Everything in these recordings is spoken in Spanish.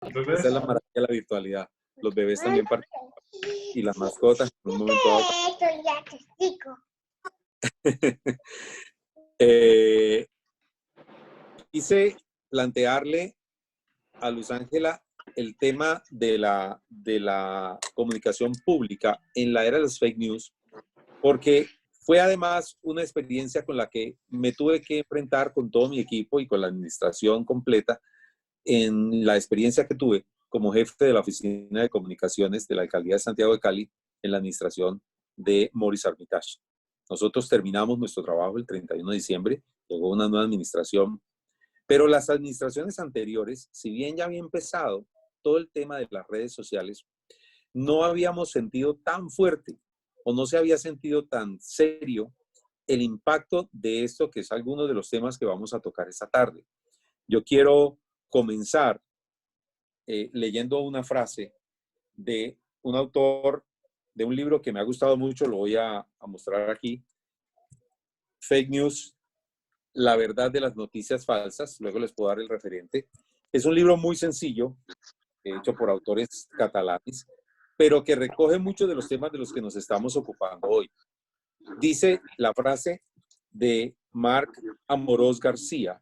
Esa es la maravilla de la virtualidad. Los bebés también participan y las mascotas en un momento dado. Quise plantearle a Luz Ángela el tema de la comunicación pública en la era de las fake news, porque fue además una experiencia con la que me tuve que enfrentar con todo mi equipo y con la administración completa en la experiencia que tuve como jefe de la Oficina de Comunicaciones de la Alcaldía de Santiago de Cali en la administración de Maurice Armitage. Nosotros terminamos nuestro trabajo el 31 de diciembre, llegó una nueva administración, pero las administraciones anteriores, si bien ya había empezado todo el tema de las redes sociales, no habíamos sentido tan fuerte o no se había sentido tan serio el impacto de esto, que es alguno de los temas que vamos a tocar esta tarde. Yo quiero comenzar leyendo una frase de un autor de un libro que me ha gustado mucho, lo voy a mostrar aquí, Fake News, la verdad de las noticias falsas, luego les puedo dar el referente. Es un libro muy sencillo, hecho por autores catalanes, pero que recoge muchos de los temas de los que nos estamos ocupando hoy. Dice la frase de Marc Amorós García,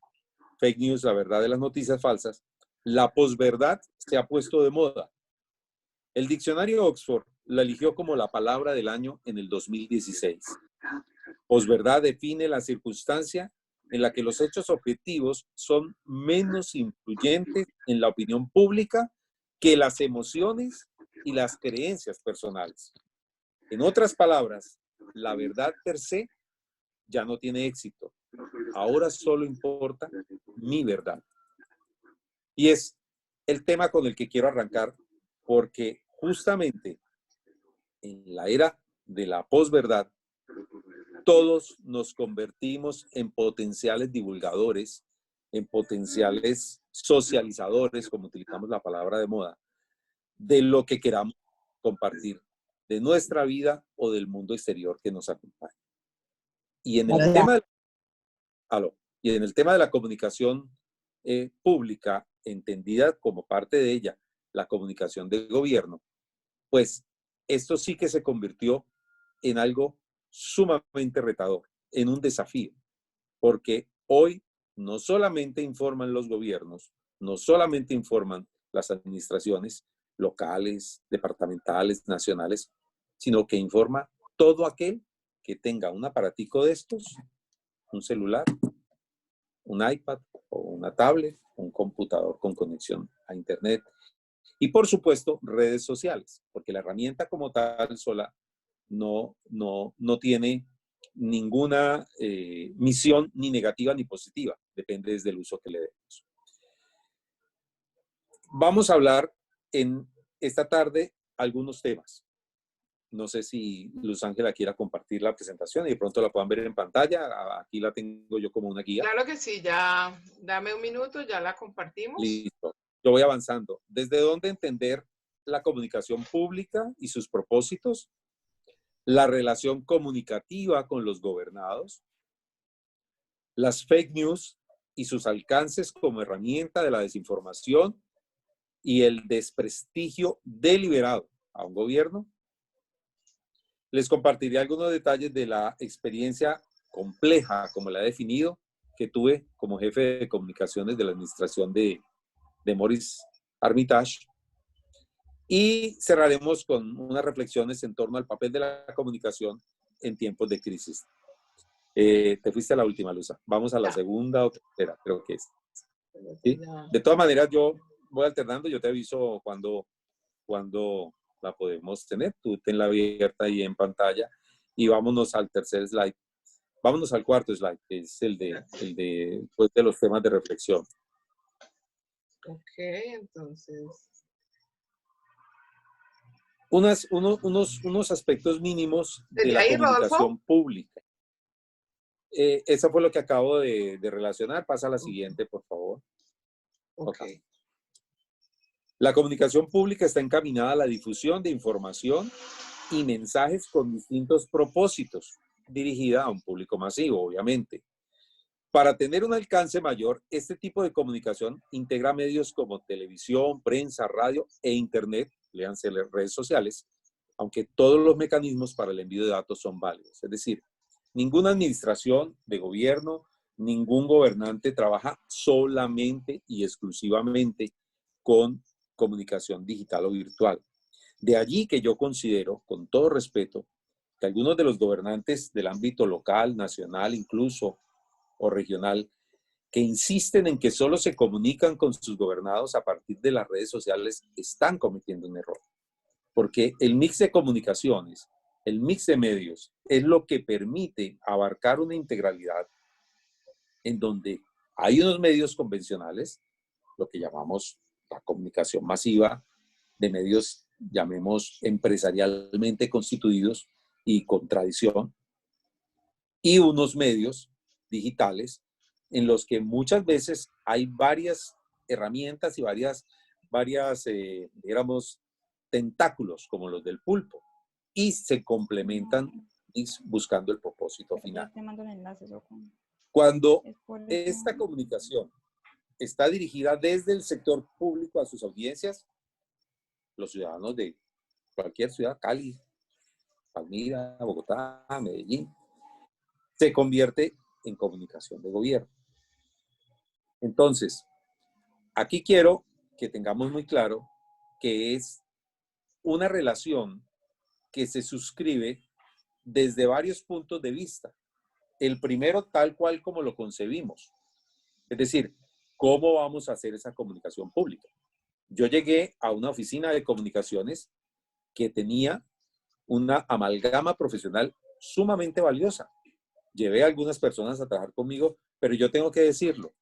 Fake News, la verdad de las noticias falsas: la posverdad se ha puesto de moda. El diccionario Oxford la eligió como la palabra del año en el 2016. Posverdad define la circunstancia en la que los hechos objetivos son menos influyentes en la opinión pública que las emociones y las creencias personales. En otras palabras, la verdad per se ya no tiene éxito. Ahora solo importa mi verdad. Y es el tema con el que quiero arrancar, porque justamente en la era de la posverdad, todos nos convertimos en potenciales divulgadores, en potenciales socializadores, como utilizamos la palabra de moda, de lo que queramos compartir, de nuestra vida o del mundo exterior que nos acompaña. Y en el tema de la comunicación pública, entendida como parte de ella, la comunicación del gobierno, pues esto sí que se convirtió en algo sumamente retador, en un desafío, porque hoy no solamente informan los gobiernos, no solamente informan las administraciones locales, departamentales, nacionales, sino que informa todo aquel que tenga un aparatico de estos, un celular, un iPad o una tablet, un computador con conexión a Internet y, por supuesto, redes sociales, porque la herramienta como tal sola no tiene ninguna misión ni negativa ni positiva, depende desde el uso que le demos. Vamos a hablar en esta tarde algunos temas. No sé si Luz Ángela quiera compartir la presentación y de pronto la puedan ver en pantalla. Aquí la tengo yo como una guía. Claro que sí, ya dame un minuto, ya la compartimos. Listo. Yo voy avanzando. ¿Desde dónde entender la comunicación pública y sus propósitos? La relación comunicativa con los gobernados, las fake news y sus alcances como herramienta de la desinformación y el desprestigio deliberado a un gobierno. Les compartiré algunos detalles de la experiencia compleja, como la he definido, que tuve como jefe de comunicaciones de la administración de Maurice Armitage. Y cerraremos con unas reflexiones en torno al papel de la comunicación en tiempos de crisis. Te fuiste a la última, Luza. Vamos a la segunda o tercera, creo que es. ¿Sí? De todas maneras, yo voy alternando, yo te aviso cuando la podemos tener. Tú tenla abierta ahí en pantalla y vámonos al tercer slide. Vámonos al cuarto slide, que es el de los temas de reflexión. Ok, entonces... Unos aspectos mínimos de la comunicación pública. Eso fue lo que acabo de relacionar. Pasa a la siguiente, por favor. Okay. La comunicación pública está encaminada a la difusión de información y mensajes con distintos propósitos, dirigida a un público masivo, obviamente, Para tener un alcance mayor, este tipo de comunicación integra medios como televisión, prensa, radio e internet, léanse las redes sociales, aunque todos los mecanismos para el envío de datos son válidos. Es decir, ninguna administración de gobierno, ningún gobernante trabaja solamente y exclusivamente con comunicación digital o virtual. De allí que yo considero, con todo respeto, que algunos de los gobernantes del ámbito local, nacional, incluso o regional, que insisten en que solo se comunican con sus gobernados a partir de las redes sociales, están cometiendo un error. Porque el mix de comunicaciones, el mix de medios, es lo que permite abarcar una integralidad en donde hay unos medios convencionales, lo que llamamos la comunicación masiva, de medios, llamemos, empresarialmente constituidos y con tradición, y unos medios digitales en los que muchas veces hay varias herramientas y digamos, tentáculos como los del pulpo y se complementan buscando el propósito final. Cuando esta comunicación está dirigida desde el sector público a sus audiencias, los ciudadanos de cualquier ciudad, Cali, Palmira, Bogotá, Medellín, se convierte en comunicación de gobierno. Entonces, aquí quiero que tengamos muy claro que es una relación que se suscribe desde varios puntos de vista. El primero, tal cual como lo concebimos. Es decir, ¿cómo vamos a hacer esa comunicación pública? Yo llegué a una oficina de comunicaciones que tenía una amalgama profesional sumamente valiosa. Llevé a algunas personas a trabajar conmigo, pero yo tengo que decirlo,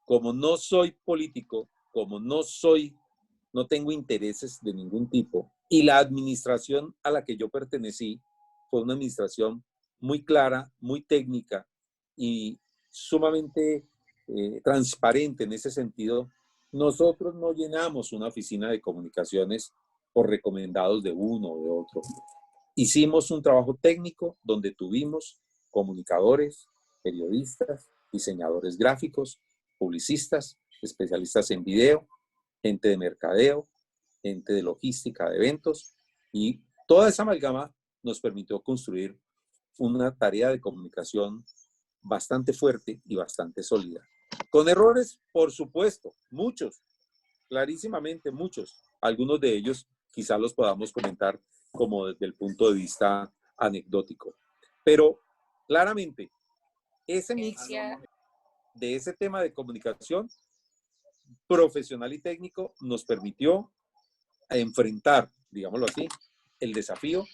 como no soy político, como no tengo intereses de ningún tipo, y la administración a la que yo pertenecí fue una administración muy clara, muy técnica y sumamente transparente en ese sentido. Nosotros no llenamos una oficina de comunicaciones por recomendados de uno o de otro. Hicimos un trabajo técnico donde tuvimos comunicadores, periodistas, diseñadores gráficos, publicistas, especialistas en video, gente de mercadeo, gente de logística de eventos, y toda esa amalgama nos permitió construir una tarea de comunicación bastante fuerte y bastante sólida. Con errores, por supuesto, muchos, clarísimamente muchos. Algunos de ellos quizás los podamos comentar como desde el punto de vista anecdótico. Pero claramente, ese mix de ese tema de comunicación profesional y técnico nos permitió enfrentar, digámoslo así, el desafío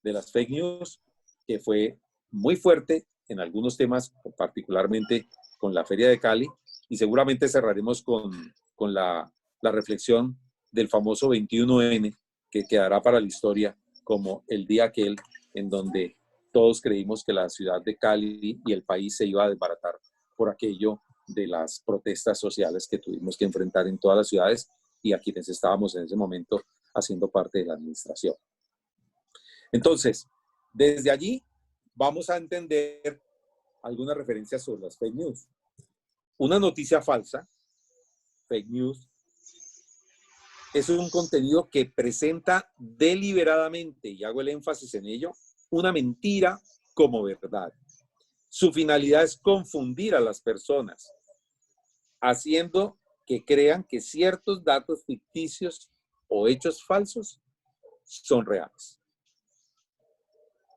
de las fake news, que fue muy fuerte en algunos temas, particularmente con la Feria de Cali, y seguramente cerraremos con la reflexión del famoso 21N, que quedará para la historia como el día aquel en donde todos creímos que la ciudad de Cali y el país se iba a desbaratar por aquello de las protestas sociales que tuvimos que enfrentar en todas las ciudades y a quienes estábamos en ese momento haciendo parte de la administración. Entonces, desde allí vamos a entender algunas referencias sobre las fake news. Una noticia falsa, fake news, es un contenido que presenta deliberadamente, y hago el énfasis en ello, una mentira como verdad. Su finalidad es confundir a las personas, haciendo que crean que ciertos datos ficticios o hechos falsos son reales.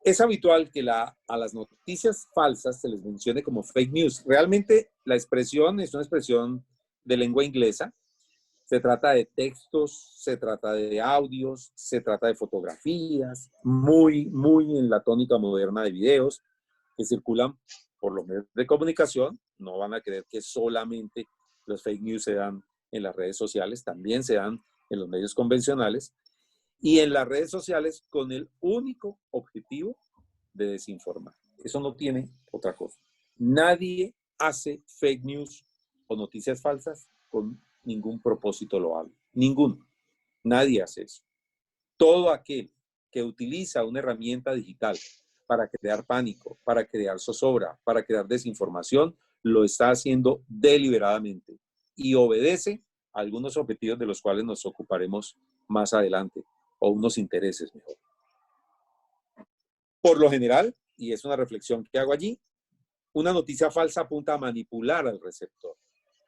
Es habitual que a las noticias falsas se les mencione como fake news. Realmente la expresión es una expresión de lengua inglesa. Se trata de textos, se trata de audios, se trata de fotografías, muy en la tónica moderna de videos que circulan por los medios de comunicación. No van a creer que solamente los fake news se dan en las redes sociales, también se dan en los medios convencionales y en las redes sociales con el único objetivo de desinformar. Eso no tiene otra cosa. Nadie hace fake news o noticias falsas con ningún propósito loable. Ninguno. Nadie hace eso. Todo aquel que utiliza una herramienta digital para crear pánico, para crear zozobra, para crear desinformación, lo está haciendo deliberadamente y obedece a algunos objetivos de los cuales nos ocuparemos más adelante, o unos intereses mejor. Por lo general, y es una reflexión que hago allí, una noticia falsa apunta a manipular al receptor.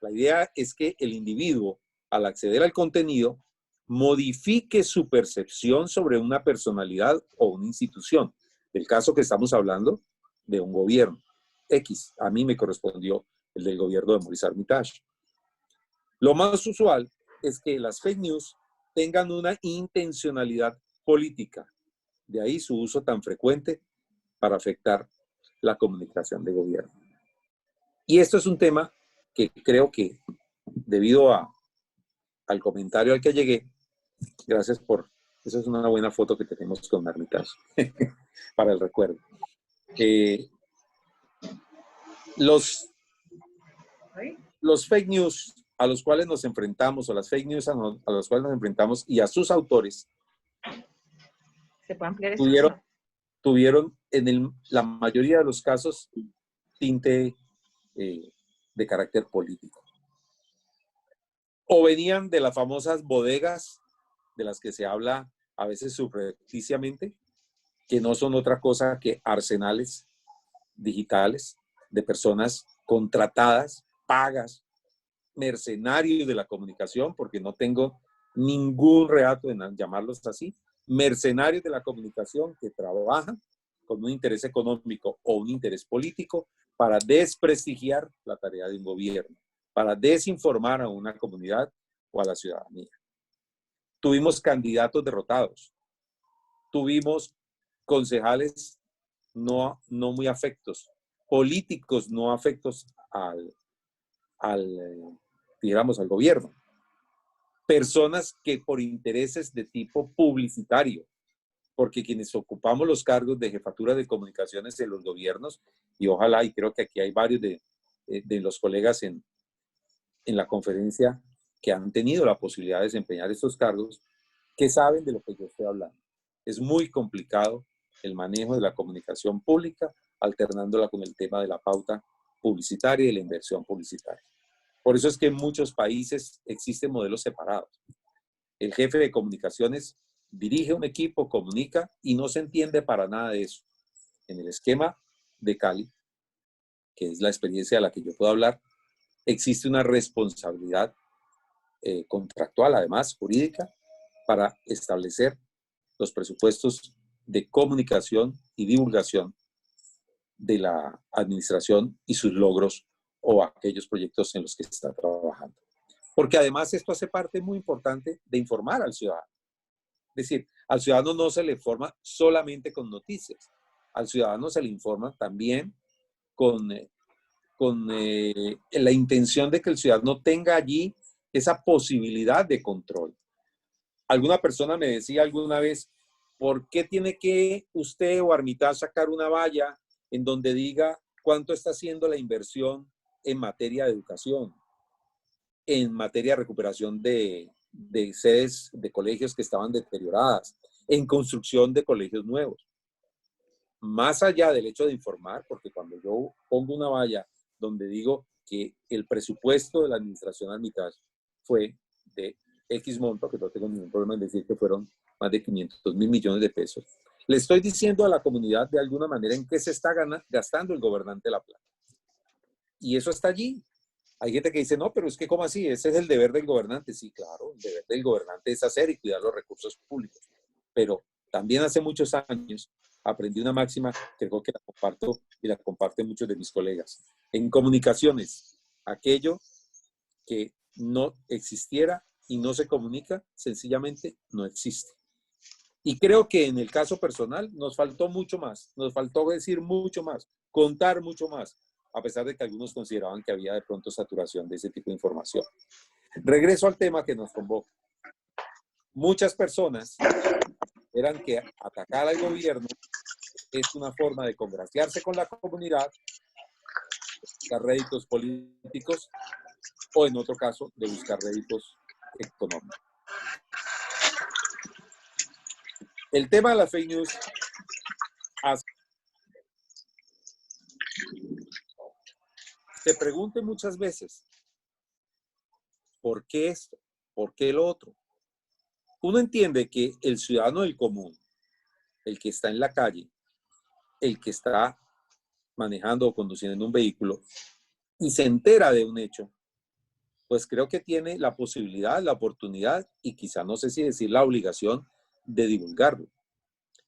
La idea es que el individuo, al acceder al contenido, modifique su percepción sobre una personalidad o una institución. Del caso que estamos hablando de un gobierno X, a mí me correspondió el del gobierno de Maurice Armitage. Lo más usual es que las fake news tengan una intencionalidad política. De ahí su uso tan frecuente para afectar la comunicación de gobierno. Y esto es un tema que creo que, debido al comentario al que llegué, gracias por... Esa es una buena foto que tenemos con Armitage para el recuerdo. Los fake news a los cuales nos enfrentamos, o las fake news a los cuales nos enfrentamos y a sus autores, ¿Se puede ampliar eso? tuvieron en la mayoría de los casos tinte de carácter político. O venían de las famosas bodegas de las que se habla a veces subrepticiamente, que no son otra cosa que arsenales digitales de personas contratadas, pagas, mercenarios de la comunicación, porque no tengo ningún reato en llamarlos así, mercenarios de la comunicación que trabajan con un interés económico o un interés político para desprestigiar la tarea de un gobierno, para desinformar a una comunidad o a la ciudadanía. Tuvimos candidatos derrotados, tuvimos concejales no muy afectos, políticos no afectos digamos, al gobierno. Personas que por intereses de tipo publicitario, porque quienes ocupamos los cargos de jefatura de comunicaciones en los gobiernos, y ojalá, y creo que aquí hay varios de los colegas en la conferencia que han tenido la posibilidad de desempeñar estos cargos, que saben de lo que yo estoy hablando. Es muy complicado el manejo de la comunicación pública, alternándola con el tema de la pauta publicitaria y de la inversión publicitaria. Por eso es que en muchos países existen modelos separados. El jefe de comunicaciones dirige un equipo, comunica y no se entiende para nada de eso. En el esquema de Cali, que es la experiencia de la que yo puedo hablar, existe una responsabilidad contractual, además jurídica, para establecer los presupuestos de comunicación y divulgación de la administración y sus logros o aquellos proyectos en los que está trabajando. Porque además esto hace parte muy importante de informar al ciudadano. Es decir, al ciudadano no se le informa solamente con noticias, al ciudadano se le informa también con la intención de que el ciudadano tenga allí esa posibilidad de control. Alguna persona me decía alguna vez, ¿por qué tiene que usted o Armitage sacar una valla en donde diga cuánto está haciendo la inversión en materia de educación, en materia de recuperación de sedes de colegios que estaban deterioradas, en construcción de colegios nuevos? Más allá del hecho de informar, porque cuando yo pongo una valla donde digo que el presupuesto de la administración Armitage fue de X monto, que no tengo ningún problema en decir que fueron más de 500.000 millones de pesos, le estoy diciendo a la comunidad de alguna manera en qué se está gastando el gobernante la plata. Y eso está allí. Hay gente que dice, no, pero es que ¿cómo así? Ese es el deber del gobernante. Sí, claro, el deber del gobernante es hacer y cuidar los recursos públicos. Pero también hace muchos años aprendí una máxima que creo que la comparto y la comparten muchos de mis colegas. En comunicaciones, aquello que no existiera y no se comunica, sencillamente no existe. Y creo que en el caso personal nos faltó mucho más, nos faltó decir mucho más, contar mucho más, a pesar de que algunos consideraban que había de pronto saturación de ese tipo de información. Regreso al tema que nos convoca. Muchas personas eran que atacar al gobierno es una forma de congraciarse con la comunidad, buscar réditos políticos o en otro caso de buscar réditos económicos. El tema de la fake news se pregunte muchas veces, ¿por qué esto? ¿Por qué lo otro? Uno entiende que el ciudadano del común, el que está en la calle, el que está manejando o conduciendo un vehículo y se entera de un hecho, pues creo que tiene la posibilidad, la oportunidad y quizá no sé si decir la obligación de divulgarlo.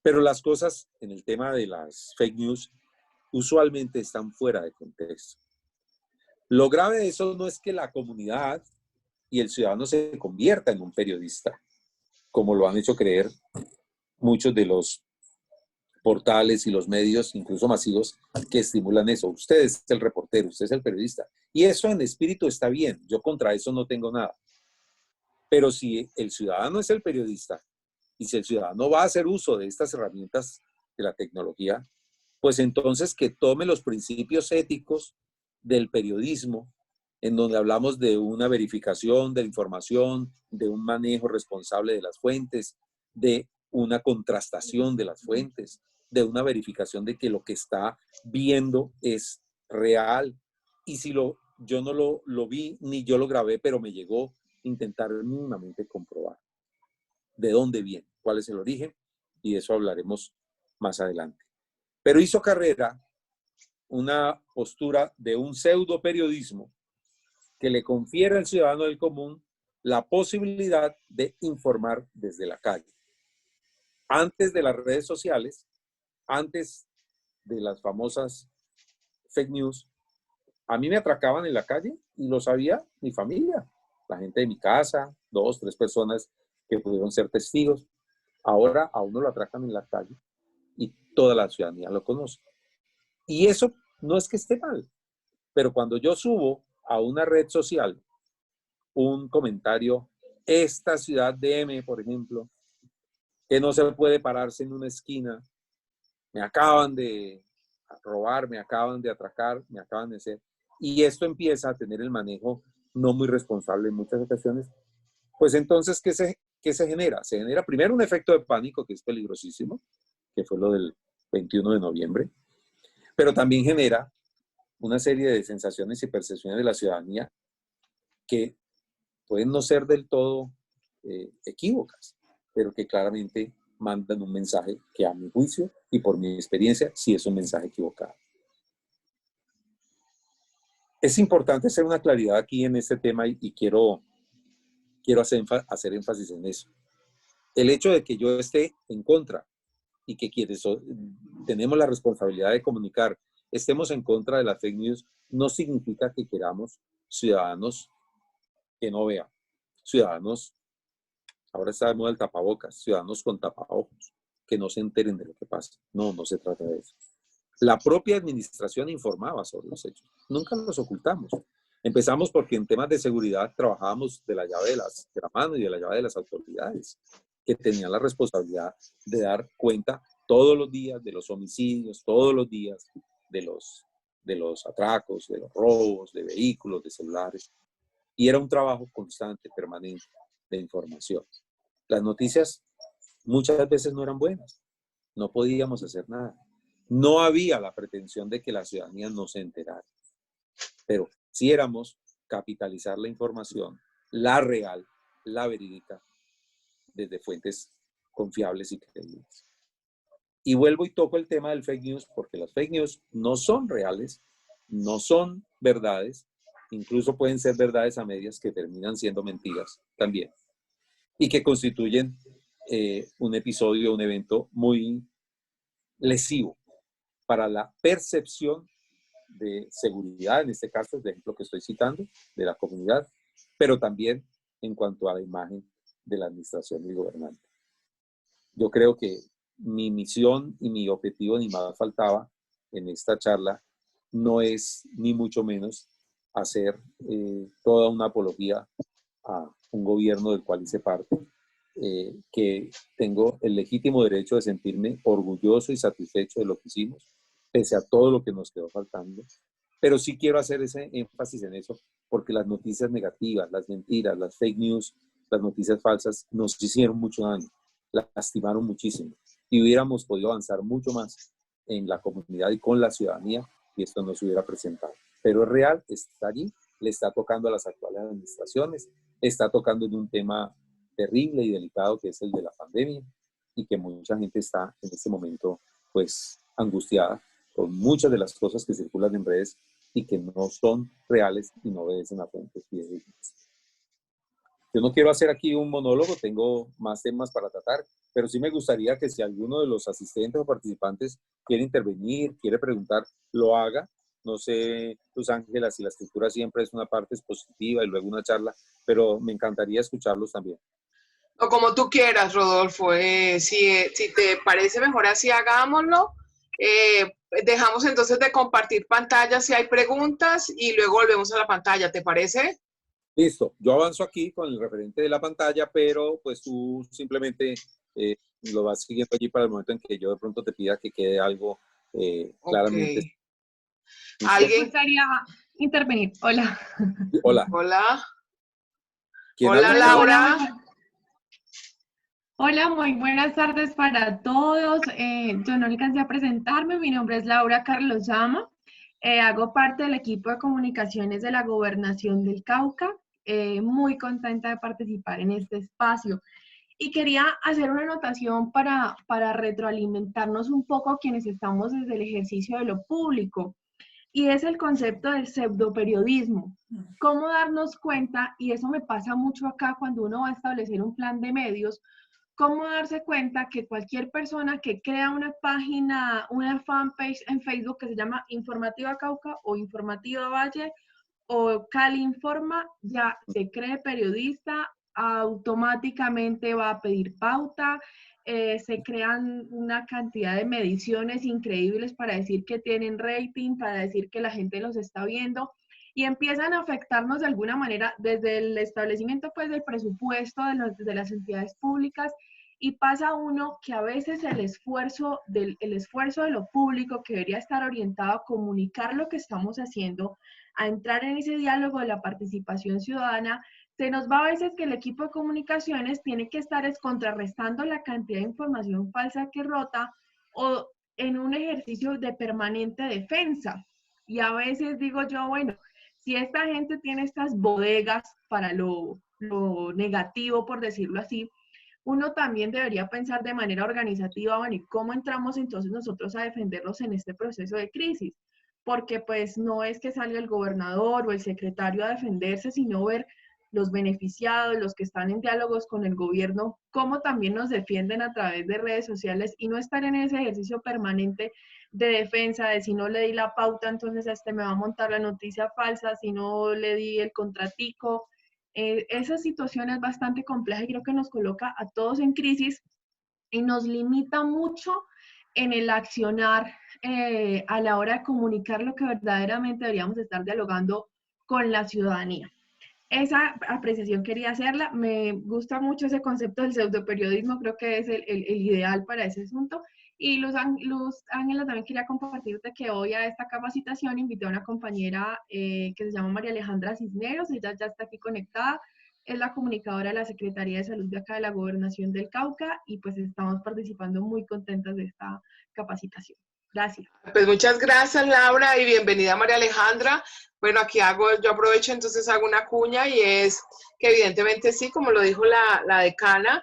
Pero las cosas en el tema de las fake news usualmente están fuera de contexto. Lo grave de eso no es que la comunidad y el ciudadano se convierta en un periodista, como lo han hecho creer muchos de los portales y los medios, incluso masivos, que estimulan eso. Usted es el reportero, usted es el periodista. Y eso en espíritu está bien, yo contra eso no tengo nada. Pero si el ciudadano es el periodista y si el ciudadano va a hacer uso de estas herramientas de la tecnología, pues entonces que tome los principios éticos del periodismo, en donde hablamos de una verificación de la información, de un manejo responsable de las fuentes, de una contrastación de las fuentes, de una verificación de que lo que está viendo es real. Y si yo no lo vi, ni yo lo grabé, pero me llegó, intentar mínimamente comprobar de dónde viene, cuál es el origen, y de eso hablaremos más adelante. Pero hizo carrera una postura de un pseudo periodismo que le confiere al ciudadano del común la posibilidad de informar desde la calle. Antes de las redes sociales, antes de las famosas fake news, a mí me atracaban en la calle y lo sabía mi familia, la gente de mi casa, 2, 3 personas que pudieron ser testigos. Ahora a uno lo atracan en la calle y toda la ciudadanía lo conoce. Y eso no es que esté mal, pero cuando yo subo a una red social un comentario, esta ciudad de M, por ejemplo, que no se puede pararse en una esquina, me acaban de robar, me acaban de atracar, me acaban de hacer, y esto empieza a tener el manejo no muy responsable en muchas ocasiones, pues entonces, ¿qué se genera? Se genera primero un efecto de pánico que es peligrosísimo, que fue lo del 21 de noviembre, pero también genera una serie de sensaciones y percepciones de la ciudadanía que pueden no ser del todo equívocas, pero que claramente mandan un mensaje que a mi juicio y por mi experiencia sí es un mensaje equivocado. Es importante hacer una claridad aquí en este tema y quiero hacer énfasis en eso. El hecho de que yo esté en contra y que quienes tenemos la responsabilidad de comunicar estemos en contra de las fake news no significa que queramos ciudadanos que no vean, ciudadanos, ahora está de moda el tapabocas, ciudadanos con tapaojos, que no se enteren de lo que pasa. No, no se trata de eso. La propia administración informaba sobre los hechos. Nunca los ocultamos. Empezamos porque en temas de seguridad trabajábamos de la llave de la mano y de la llave de las autoridades, que tenían la responsabilidad de dar cuenta todos los días de los homicidios, todos los días de los atracos, de los robos, de vehículos, de celulares. Y era un trabajo constante, permanente, de información. Las noticias muchas veces no eran buenas. No podíamos hacer nada. No había la pretensión de que la ciudadanía no se enterara. Pero sí éramos capitalizar la información, la real, la verídica, desde fuentes confiables y creíbles. Y vuelvo y toco el tema del fake news, porque las fake news no son reales, no son verdades, incluso pueden ser verdades a medias que terminan siendo mentiras también, y que constituyen un episodio, un evento muy lesivo para la percepción de seguridad, en este caso, el ejemplo que estoy citando, de la comunidad, pero también en cuanto a la imagen de la administración y el gobernante. Yo creo que mi misión y mi objetivo, ni más faltaba en esta charla, no es ni mucho menos hacer toda una apología a un gobierno del cual hice parte, que tengo el legítimo derecho de sentirme orgulloso y satisfecho de lo que hicimos, pese a todo lo que nos quedó faltando. Pero sí quiero hacer ese énfasis en eso, porque las noticias negativas, las mentiras, las fake news, las noticias falsas nos hicieron mucho daño, lastimaron muchísimo y hubiéramos podido avanzar mucho más en la comunidad y con la ciudadanía y esto no se hubiera presentado. pero es real, está allí, le está tocando a las actuales administraciones, está tocando en un tema terrible y delicado que es el de la pandemia y que mucha gente está en este momento pues angustiada con muchas de las cosas que circulan en redes y que no son reales y no obedecen a fuentes fidedignas. Yo no quiero hacer aquí un monólogo, tengo más temas para tratar, pero sí me gustaría que si alguno de los asistentes o participantes quiere intervenir, quiere preguntar, lo haga. No sé, Luz Ángela, si la escritura siempre es una parte expositiva y luego una charla, pero me encantaría escucharlos también. O como tú quieras, Rodolfo. Si te parece mejor así, hagámoslo. Dejamos entonces de compartir pantalla si hay preguntas y luego volvemos a la pantalla, ¿te parece? Listo, yo avanzo aquí con el referente de la pantalla, pero pues tú simplemente lo vas siguiendo allí para el momento en que yo de pronto te pida que quede algo claramente. Ok. Me ¿Alguien? gustaría intervenir. Hola. Hola. Hola. ¿Quién Hola, habla? Laura. Hola, muy buenas tardes para todos. Yo no alcancé a presentarme. Mi nombre es Laura Carlos Llama. Hago parte del equipo de comunicaciones de la Gobernación del Cauca. Muy contenta de participar en este espacio. Y quería hacer una anotación para retroalimentarnos un poco quienes estamos desde el ejercicio de lo público. Y es el concepto del pseudoperiodismo. ¿Cómo darnos cuenta? Y eso me pasa mucho acá cuando uno va a establecer un plan de medios. ¿Cómo darse cuenta que cualquier persona que crea una página, una fanpage en Facebook que se llama Informativa Cauca o Informativa Valle o Cali Informa, ya se cree periodista, automáticamente va a pedir pauta, se crean una cantidad de mediciones increíbles para decir que tienen rating, para decir que la gente los está viendo y empiezan a afectarnos de alguna manera desde el establecimiento pues del presupuesto de las entidades públicas y pasa uno que a veces el esfuerzo de lo público que debería estar orientado a comunicar lo que estamos haciendo, a entrar en ese diálogo de la participación ciudadana, se nos va a veces que el equipo de comunicaciones tiene que estar contrarrestando la cantidad de información falsa que rota o en un ejercicio de permanente defensa. Y a veces digo yo, bueno, si esta gente tiene estas bodegas para lo negativo, por decirlo así, uno también debería pensar de manera organizativa, bueno, ¿y cómo entramos entonces nosotros a defenderlos en este proceso de crisis? Porque pues no es que salga el gobernador o el secretario a defenderse, sino ver los beneficiados, los que están en diálogos con el gobierno, cómo también nos defienden a través de redes sociales y no estar en ese ejercicio permanente de defensa, de si no le di la pauta, entonces me va a montar la noticia falsa, si no le di el contratico. Esa situación es bastante compleja y creo que nos coloca a todos en crisis y nos limita mucho en el accionar a la hora de comunicar lo que verdaderamente deberíamos estar dialogando con la ciudadanía. Esa apreciación quería hacerla. Me gusta mucho ese concepto del pseudoperiodismo, creo que es el ideal para ese asunto. Y Luz Ángela, también quería compartirte que hoy a esta capacitación invité a una compañera que se llama María Alejandra Cisneros, ella ya está aquí conectada, es la comunicadora de la Secretaría de Salud de acá de la Gobernación del Cauca y pues estamos participando muy contentas de esta capacitación. Gracias. Pues muchas gracias, Laura, y bienvenida, María Alejandra. Bueno, aquí yo aprovecho, entonces hago una cuña y es que evidentemente sí, como lo dijo la decana,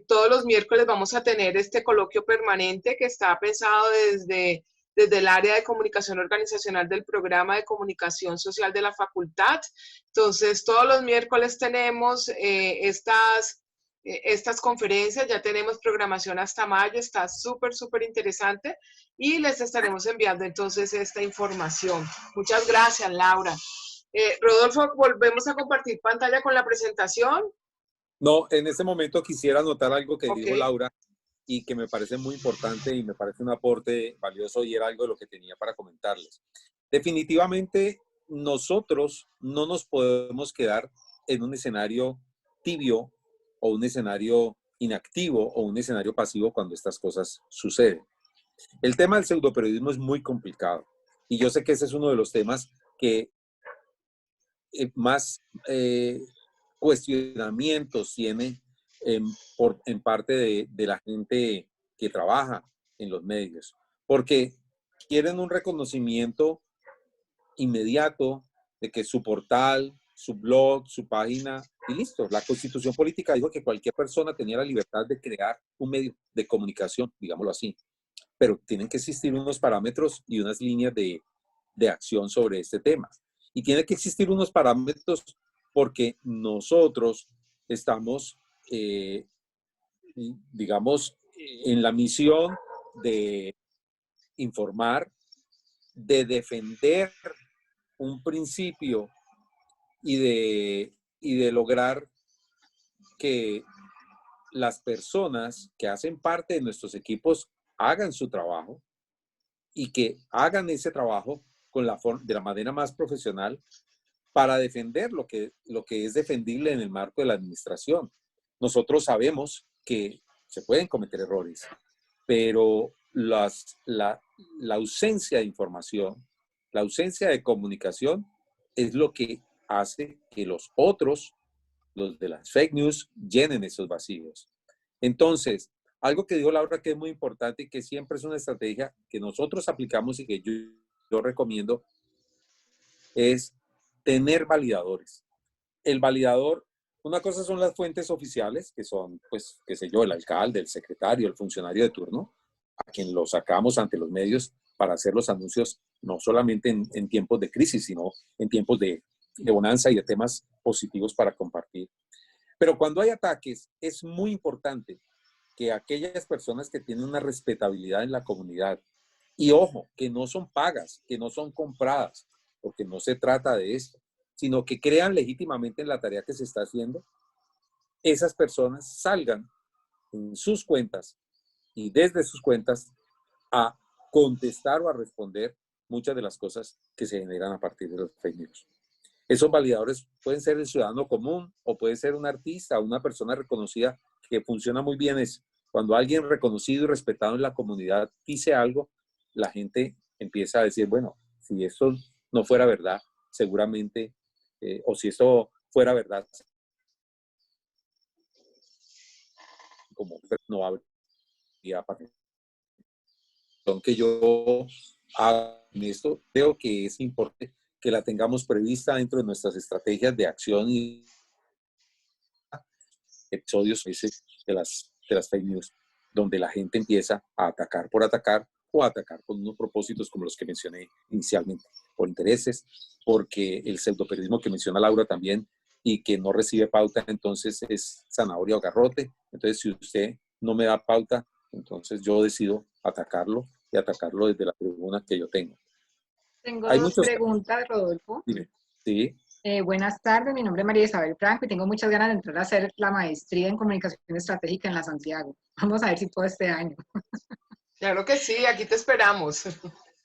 todos los miércoles vamos a tener este coloquio permanente que está pensado desde el área de comunicación organizacional del programa de comunicación social de la facultad. Entonces, todos los miércoles tenemos estas conferencias, ya tenemos programación hasta mayo, está súper, súper interesante y les estaremos enviando entonces esta información. Muchas gracias, Laura. Rodolfo, ¿volvemos a compartir pantalla con la presentación? No, en este momento quisiera anotar algo que Okay. dijo Laura y que me parece muy importante y me parece un aporte valioso y era algo de lo que tenía para comentarles. Definitivamente, nosotros no nos podemos quedar en un escenario tibio o un escenario inactivo o un escenario pasivo cuando estas cosas suceden. El tema del pseudoperiodismo es muy complicado y yo sé que ese es uno de los temas que más cuestionamientos tiene en parte de la gente que trabaja en los medios, porque quieren un reconocimiento inmediato de que su portal, su blog, su página, y listo. La Constitución Política dijo que cualquier persona tenía la libertad de crear un medio de comunicación, digámoslo así, pero tienen que existir unos parámetros y unas líneas de acción sobre este tema. Y tiene que existir unos parámetros porque nosotros estamos, digamos, en la misión de informar, de defender un principio y de lograr que las personas que hacen parte de nuestros equipos hagan su trabajo y que hagan ese trabajo de la manera más profesional para defender lo que es defendible en el marco de la administración. Nosotros sabemos que se pueden cometer errores, pero la ausencia de información, la ausencia de comunicación es lo que hace que los otros, los de las fake news, llenen esos vacíos. Entonces, algo que dijo Laura que es muy importante y que siempre es una estrategia que nosotros aplicamos y que yo recomiendo es tener validadores. El validador, una cosa son las fuentes oficiales, que son, pues, qué sé yo, el alcalde, el secretario, el funcionario de turno, a quien lo sacamos ante los medios para hacer los anuncios, no solamente en tiempos de crisis, sino en tiempos de bonanza y de temas positivos para compartir. Pero cuando hay ataques, es muy importante que aquellas personas que tienen una respetabilidad en la comunidad, y ojo, que no son pagas, que no son compradas, porque no se trata de esto, sino que crean legítimamente en la tarea que se está haciendo, esas personas salgan en sus cuentas y desde sus cuentas a contestar o a responder muchas de las cosas que se generan a partir de los fake news. Esos validadores pueden ser el ciudadano común o puede ser un artista o una persona reconocida que funciona muy bien. Es cuando alguien reconocido y respetado en la comunidad dice algo, la gente empieza a decir, bueno, si esto no fuera verdad, seguramente, o si esto fuera verdad, como no habría participación que yo hago en esto, creo que es importante que la tengamos prevista dentro de nuestras estrategias de acción y episodios de las fake news, donde la gente empieza a atacar por atacar o a atacar con unos propósitos como los que mencioné inicialmente, por intereses, porque el pseudoperiodismo que menciona Laura también y que no recibe pauta, entonces es zanahoria o garrote. Entonces, si usted no me da pauta, entonces yo decido atacarlo y atacarlo desde la tribuna que yo tengo. Tengo Hay dos muchos... preguntas, Rodolfo. Sí. Buenas tardes, mi nombre es María Isabel Franco y tengo muchas ganas de entrar a hacer la maestría en comunicación estratégica en la Santiago. Vamos a ver si puedo este año. Claro que sí, aquí te esperamos.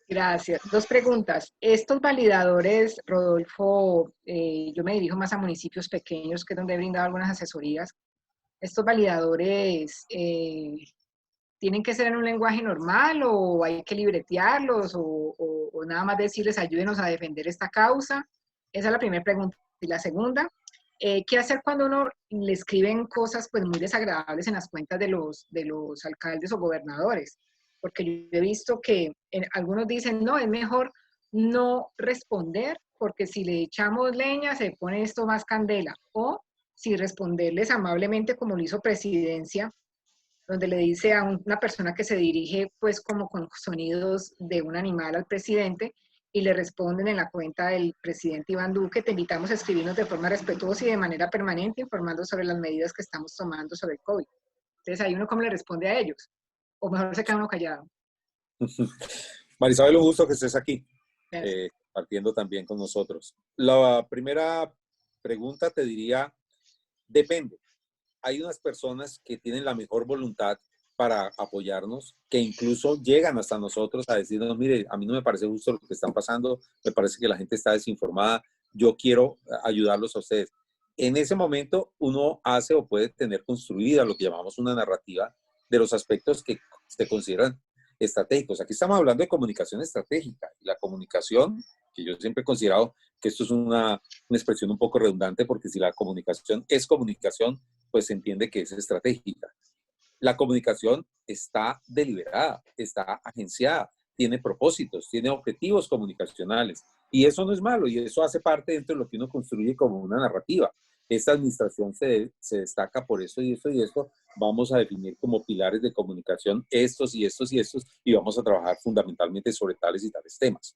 Gracias. Dos preguntas. Estos validadores, Rodolfo, yo me dirijo más a municipios pequeños, que es donde he brindado algunas asesorías. ¿Estos validadores tienen que ser en un lenguaje normal o hay que libretearlos o nada más decirles ayúdenos a defender esta causa? Esa es la primera pregunta. Y la segunda, ¿qué hacer cuando uno le escriben cosas pues muy desagradables en las cuentas de los alcaldes o gobernadores? Porque yo he visto que algunos dicen, no, es mejor no responder porque si le echamos leña se pone esto más candela. O si responderles amablemente como lo hizo Presidencia, donde le dice a una persona que se dirige pues como con sonidos de un animal al presidente y le responden en la cuenta del presidente Iván Duque, te invitamos a escribirnos de forma respetuosa y de manera permanente informando sobre las medidas que estamos tomando sobre el COVID. Entonces ahí uno cómo le responde a ellos, o mejor se queda uno callado. Marisabel, un gusto que estés aquí, partiendo también con nosotros. La primera pregunta te diría, depende. Hay unas personas que tienen la mejor voluntad para apoyarnos, que incluso llegan hasta nosotros a decirnos, mire, a mí no me parece justo lo que están pasando, me parece que la gente está desinformada, yo quiero ayudarlos a ustedes. En ese momento uno hace o puede tener construida lo que llamamos una narrativa de los aspectos que se consideran estratégicos. Aquí estamos hablando de comunicación estratégica y la comunicación, que yo siempre he considerado que esto es una expresión un poco redundante, porque si la comunicación es comunicación, pues se entiende que es estratégica. La comunicación está deliberada, está agenciada, tiene propósitos, tiene objetivos comunicacionales Y eso no es malo, y eso hace parte dentro de lo que uno construye como una narrativa. Esta administración se destaca por eso y eso y esto. Vamos a definir como pilares de comunicación estos y estos y estos, y vamos a trabajar fundamentalmente sobre tales y tales temas.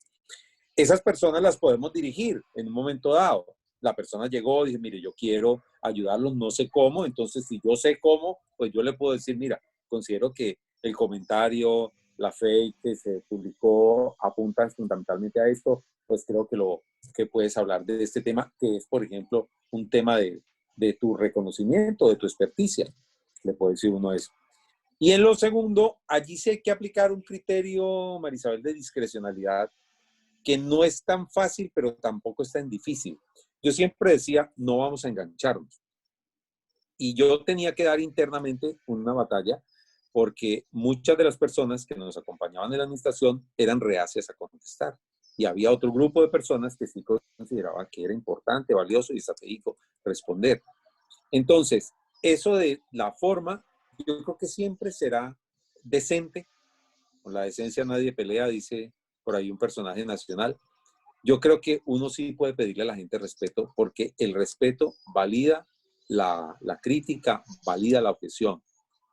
Esas personas las podemos dirigir en un momento dado. La persona llegó y dice, mire, yo quiero ayudarlos, no sé cómo. Entonces, si yo sé cómo, pues yo le puedo decir, mira, considero que el comentario, la fake que se publicó apunta fundamentalmente a esto, pues creo que puedes hablar de este tema, que es, por ejemplo, un tema de tu reconocimiento, de tu experticia. Le puedo decir uno eso. Y en lo segundo, allí sí hay que aplicar un criterio, Marisabel, de discrecionalidad, que no es tan fácil, pero tampoco es tan difícil. Yo siempre decía, no vamos a engancharnos. Y yo tenía que dar internamente una batalla porque muchas de las personas que nos acompañaban en la administración eran reacias a contestar. Y había otro grupo de personas que sí consideraban que era importante, valioso y estratégico responder. Entonces, eso de la forma, yo creo que siempre será decente. Con la decencia nadie pelea, dice por ahí un personaje nacional. Yo creo que uno sí puede pedirle a la gente respeto, porque el respeto valida la crítica, valida la objeción.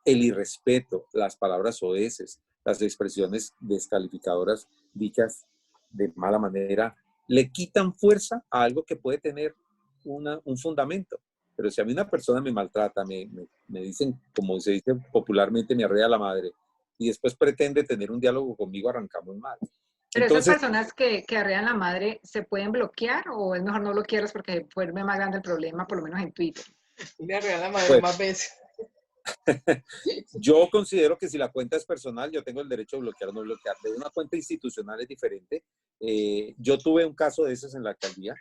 El irrespeto, las palabras soeces, las expresiones descalificadoras dichas de mala manera, le quitan fuerza a algo que puede tener un fundamento. Pero si a mí una persona me maltrata, me dicen, como se dice popularmente, me arrea la madre, y después pretende tener un diálogo conmigo, arrancamos mal. Pero Entonces, esas personas que arrean la madre, ¿se pueden bloquear o es mejor no bloquearlas porque vuelve más grande el problema, por lo menos en Twitter? Me arrea la madre pues, más veces. yo considero que si la cuenta es personal, yo tengo el derecho de bloquear o no bloquear. De una cuenta institucional es diferente. Yo tuve un caso de esos en la alcaldía,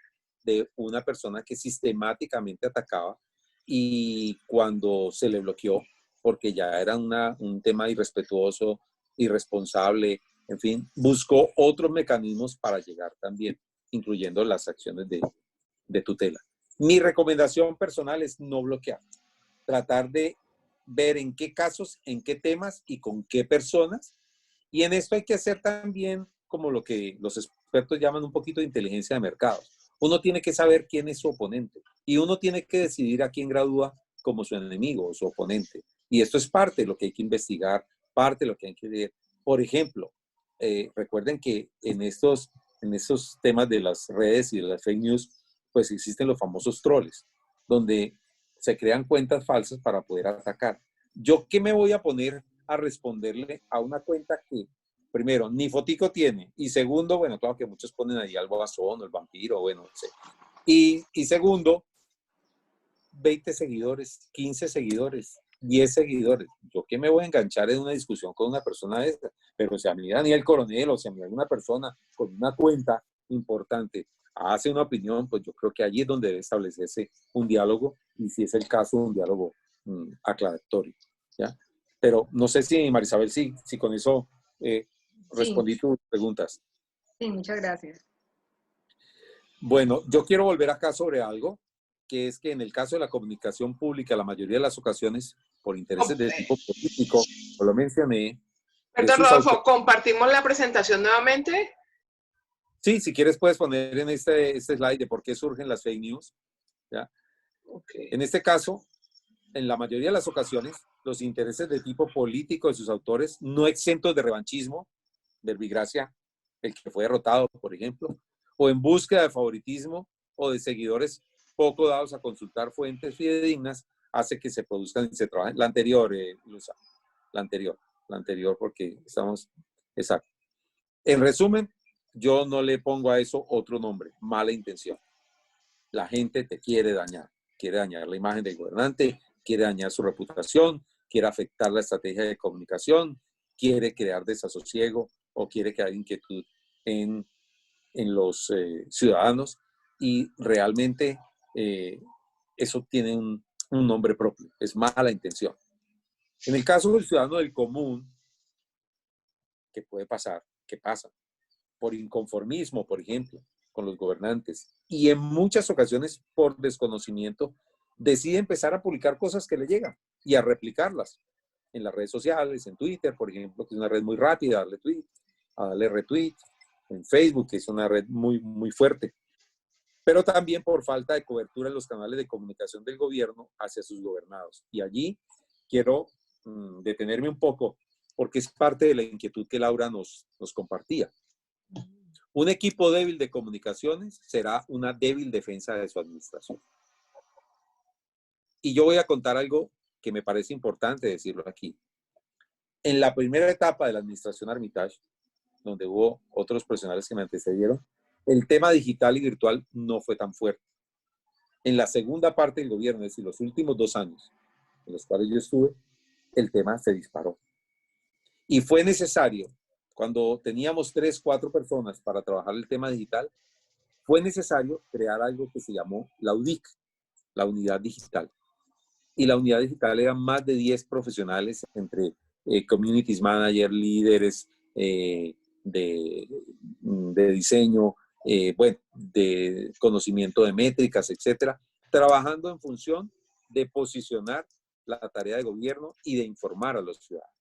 de una persona que sistemáticamente atacaba, y cuando se le bloqueó, porque ya era un tema irrespetuoso, irresponsable, en fin, buscó otros mecanismos para llegar también, incluyendo las acciones de tutela. Mi recomendación personal es no bloquear. Tratar de ver en qué casos, en qué temas y con qué personas. Y en esto hay que hacer también como lo que los expertos llaman un poquito de inteligencia de mercados. Uno tiene que saber quién es su oponente y uno tiene que decidir a quién gradúa como su enemigo o su oponente. Y esto es parte de lo que hay que investigar, parte de lo que hay que ver. Por ejemplo, recuerden que en estos temas de las redes y de las fake news, pues existen los famosos troles, donde se crean cuentas falsas para poder atacar. ¿Yo qué me voy a poner a responderle a una cuenta que, primero, ni fotico tiene, y segundo, bueno, claro que muchos ponen ahí al guasón o el vampiro, bueno, no sé. Y segundo, 20 seguidores, 15 seguidores, 10 seguidores. ¿Yo qué me voy a enganchar en una discusión con una persona de esta? Pero si a mí Daniel Coronel o si a mí alguna persona con una cuenta importante hace una opinión, pues yo creo que allí es donde debe establecerse un diálogo, y si es el caso, un diálogo aclaratorio, ¿ya? Pero no sé si, Marisabel, si con eso respondí tus preguntas. Sí, muchas gracias. Bueno, yo quiero volver acá sobre algo, que es que en el caso de la comunicación pública, la mayoría de las ocasiones, por intereses de tipo político, como lo mencioné. Perdón, Rodolfo, ¿compartimos la presentación nuevamente? Sí, si quieres puedes poner en este slide de por qué surgen las fake news, ¿ya? Okay. En este caso, en la mayoría de las ocasiones, los intereses de tipo político de sus autores, no exentos de revanchismo, verbigracia, el que fue derrotado, por ejemplo, o en búsqueda de favoritismo o de seguidores poco dados a consultar fuentes fidedignas, hace que se produzcan y se trabajen. La anterior, Luisa, la anterior, porque estamos, exacto. En resumen, yo no le pongo a eso otro nombre, mala intención. La gente te quiere dañar la imagen del gobernante, quiere dañar su reputación, quiere afectar la estrategia de comunicación, quiere crear desasosiego o quiere crear inquietud en los ciudadanos, y realmente eso tiene un nombre propio, es mala intención. En el caso del ciudadano del común, ¿qué puede pasar? ¿Qué pasa? Por inconformismo, por ejemplo, con los gobernantes, y en muchas ocasiones por desconocimiento, decide empezar a publicar cosas que le llegan y a replicarlas en las redes sociales, en Twitter, por ejemplo, que es una red muy rápida, a darle retweet, en Facebook, que es una red muy, muy fuerte, pero también por falta de cobertura en los canales de comunicación del gobierno hacia sus gobernados. Y allí quiero detenerme un poco, porque es parte de la inquietud que Laura nos compartía. Un equipo débil de comunicaciones será una débil defensa de su administración. Y yo voy a contar algo que me parece importante decirlo aquí. En la primera etapa de la administración Armitage, donde hubo otros profesionales que me antecedieron, el tema digital y virtual no fue tan fuerte. En la segunda parte del gobierno, es decir, los últimos 2 años en los cuales yo estuve, el tema se disparó. Y fue necesario, cuando teníamos 3, 4 personas para trabajar el tema digital, fue necesario crear algo que se llamó la UDIC, la Unidad Digital. Y la Unidad Digital eran más de 10 profesionales entre communities manager, líderes de diseño, bueno, de conocimiento de métricas, etcétera, trabajando en función de posicionar la tarea de gobierno y de informar a los ciudadanos.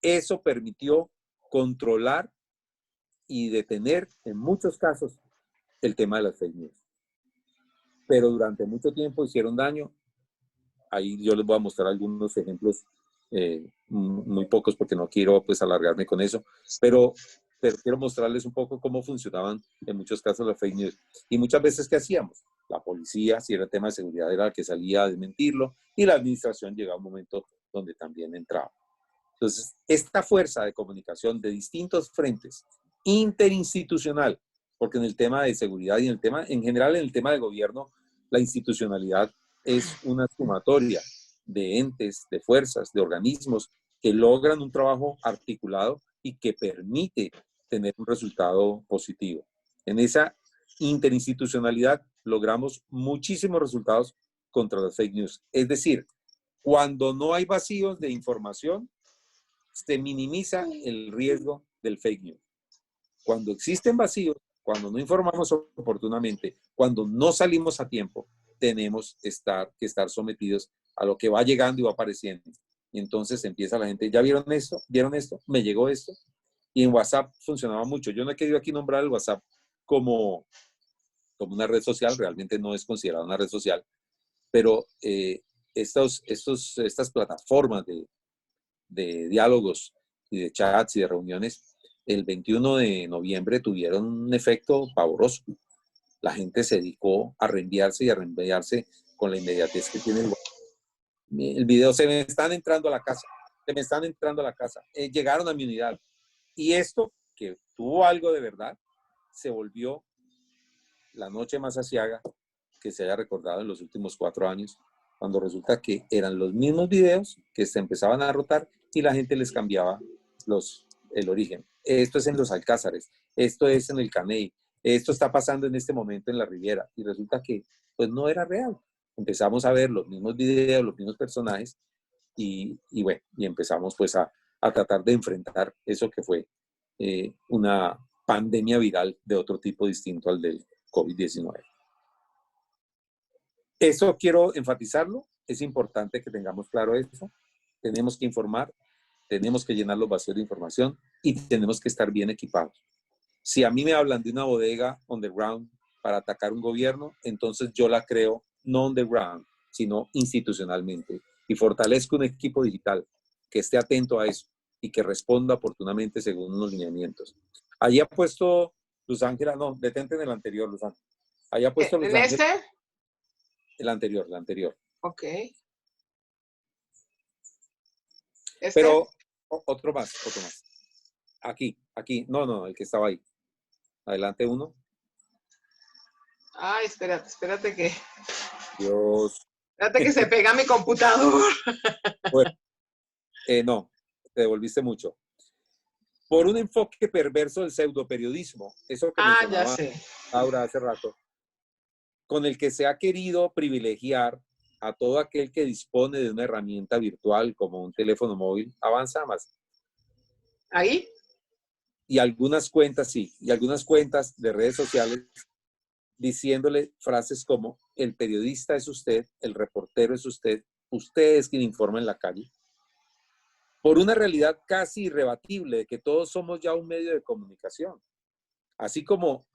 Eso permitió controlar y detener en muchos casos el tema de las fake news. Pero durante mucho tiempo hicieron daño. Ahí yo les voy a mostrar algunos ejemplos, muy pocos porque no quiero pues alargarme con eso, pero quiero mostrarles un poco cómo funcionaban en muchos casos las fake news. Y muchas veces, ¿qué hacíamos? La policía, si era el tema de seguridad, era la que salía a desmentirlo, y la administración llegaba a un momento donde también entraba. Entonces, esta fuerza de comunicación de distintos frentes, interinstitucional, porque en el tema de seguridad y en general en el tema de gobierno, la institucionalidad es una sumatoria de entes, de fuerzas, de organismos que logran un trabajo articulado y que permite tener un resultado positivo. En esa interinstitucionalidad logramos muchísimos resultados contra las fake news. Es decir, cuando no hay vacíos de información, se minimiza el riesgo del fake news. Cuando existen vacíos, cuando no informamos oportunamente, cuando no salimos a tiempo, tenemos que estar sometidos a lo que va llegando y va apareciendo. Y entonces empieza la gente, ¿ya vieron esto? ¿Vieron esto? ¿Me llegó esto? Y en WhatsApp funcionaba mucho. Yo no he querido aquí nombrar el WhatsApp como una red social, realmente no es considerada una red social, pero estas plataformas de diálogos y de chats y de reuniones, el 21 de noviembre tuvieron un efecto pavoroso. La gente se dedicó a reenviarse y a reenviarse con la inmediatez que tiene el video. Se me están entrando a la casa, se me están entrando a la casa, llegaron a mi unidad. Y esto, que tuvo algo de verdad, se volvió la noche más aciaga que se haya recordado en los últimos 4 años, cuando resulta que eran los mismos videos que se empezaban a rotar y la gente les cambiaba el origen. Esto es en los Alcázares, esto es en el Caney, esto está pasando en este momento en la Riviera, y resulta que pues no era real. Empezamos a ver los mismos videos, los mismos personajes, y bueno, y empezamos pues a tratar de enfrentar eso que fue una pandemia viral de otro tipo distinto al del COVID-19. Eso quiero enfatizarlo, es importante que tengamos claro eso. Tenemos que informar, tenemos que llenar los vacíos de información y tenemos que estar bien equipados. Si a mí me hablan de una bodega underground para atacar un gobierno, entonces yo la creo no underground, sino institucionalmente. Y fortalezco un equipo digital que esté atento a eso y que responda oportunamente según unos lineamientos. Allí ha puesto Luz Ángela, no, detente en el anterior, Luz Ángela. Allí ha puesto Luz ¿En Ángela. este? El anterior. Ok. ¿Este? Pero otro más. Aquí, no, el que estaba ahí. Adelante uno. Ay, espérate que... Dios. Espérate que se pega mi computador. Bueno, no, te devolviste mucho. Por un enfoque perverso del pseudoperiodismo, eso que Ya sé. Laura hace rato, con el que se ha querido privilegiar a todo aquel que dispone de una herramienta virtual como un teléfono móvil, avanza más. ¿Ahí? Y algunas cuentas, sí, y algunas cuentas de redes sociales diciéndole frases como: el periodista es usted, el reportero es usted es quien informa en la calle, por una realidad casi irrebatible de que todos somos ya un medio de comunicación. Así como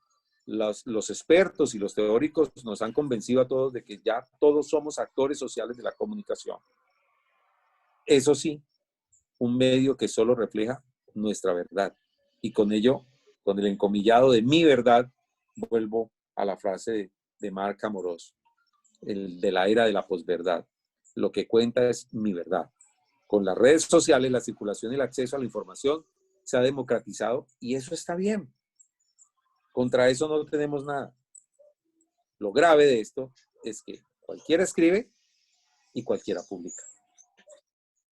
los expertos y los teóricos nos han convencido a todos de que ya todos somos actores sociales de la comunicación. Eso sí, un medio que solo refleja nuestra verdad. Y con ello, con el encomillado de mi verdad, vuelvo a la frase de Marc Amorós, el de la era de la posverdad. Lo que cuenta es mi verdad. Con las redes sociales, la circulación y el acceso a la información se ha democratizado y eso está bien. Contra eso no tenemos nada. Lo grave de esto es que cualquiera escribe y cualquiera publica.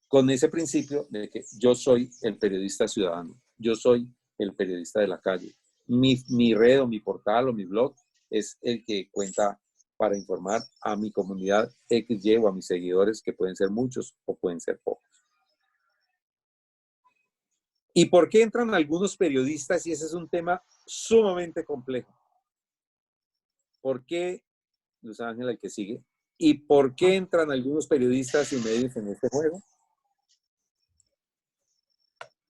Con ese principio de que yo soy el periodista ciudadano, yo soy el periodista de la calle. Mi red o mi portal o mi blog es el que cuenta para informar a mi comunidad XY o a mis seguidores, que pueden ser muchos o pueden ser pocos. ¿Y por qué entran algunos periodistas? Y ese es un tema sumamente complejo. ¿Por qué, Luz Ángela, el que sigue? ¿Y por qué entran algunos periodistas y medios en este juego?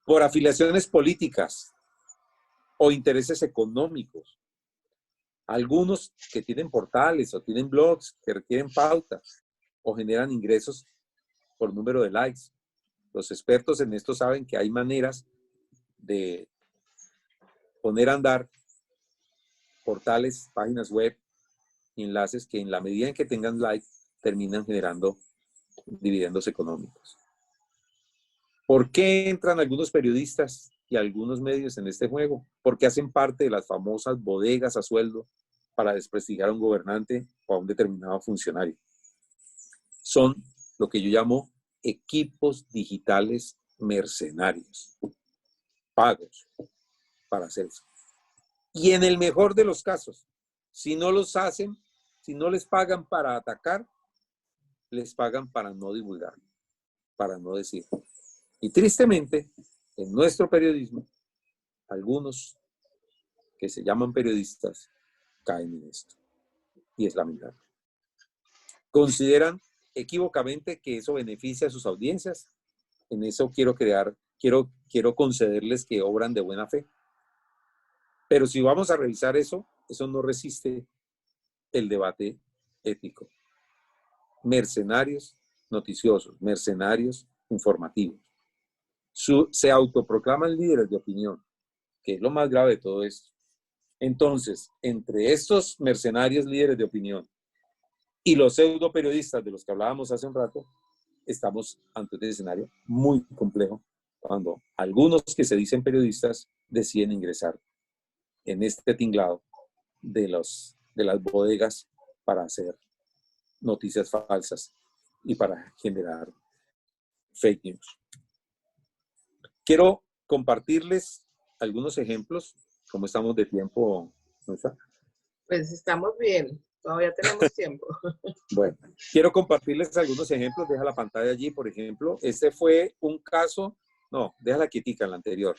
Por afiliaciones políticas o intereses económicos. Algunos que tienen portales o tienen blogs que requieren pautas o generan ingresos por número de likes. Los expertos en esto saben que hay maneras de poner a andar portales, páginas web, enlaces que en la medida en que tengan like terminan generando dividendos económicos. ¿Por qué entran algunos periodistas y algunos medios en este juego? Porque hacen parte de las famosas bodegas a sueldo para desprestigiar a un gobernante o a un determinado funcionario. Son lo que yo llamo equipos digitales mercenarios, pagos para hacerse. Y en el mejor de los casos, si no los hacen, si no les pagan para atacar, les pagan para no divulgar, para no decir. Y tristemente, en nuestro periodismo, algunos que se llaman periodistas caen en esto. Y es lamentable. Consideran equívocamente que eso beneficia a sus audiencias. En eso quiero concederles que obran de buena fe. Pero si vamos a revisar eso, eso no resiste el debate ético. Mercenarios noticiosos, mercenarios informativos. Se autoproclaman líderes de opinión, que es lo más grave de todo esto. Entonces, entre estos mercenarios líderes de opinión y los pseudo periodistas de los que hablábamos hace un rato, estamos ante un escenario muy complejo cuando algunos que se dicen periodistas deciden ingresar en este tinglado de las bodegas para hacer noticias falsas y para generar fake news. Quiero compartirles algunos ejemplos. ¿Cómo estamos de tiempo, Nusa? Pues estamos bien, todavía tenemos tiempo. Bueno, quiero compartirles algunos ejemplos. Deja la pantalla allí, por ejemplo. Este fue un caso, no, déjala quietica, la anterior.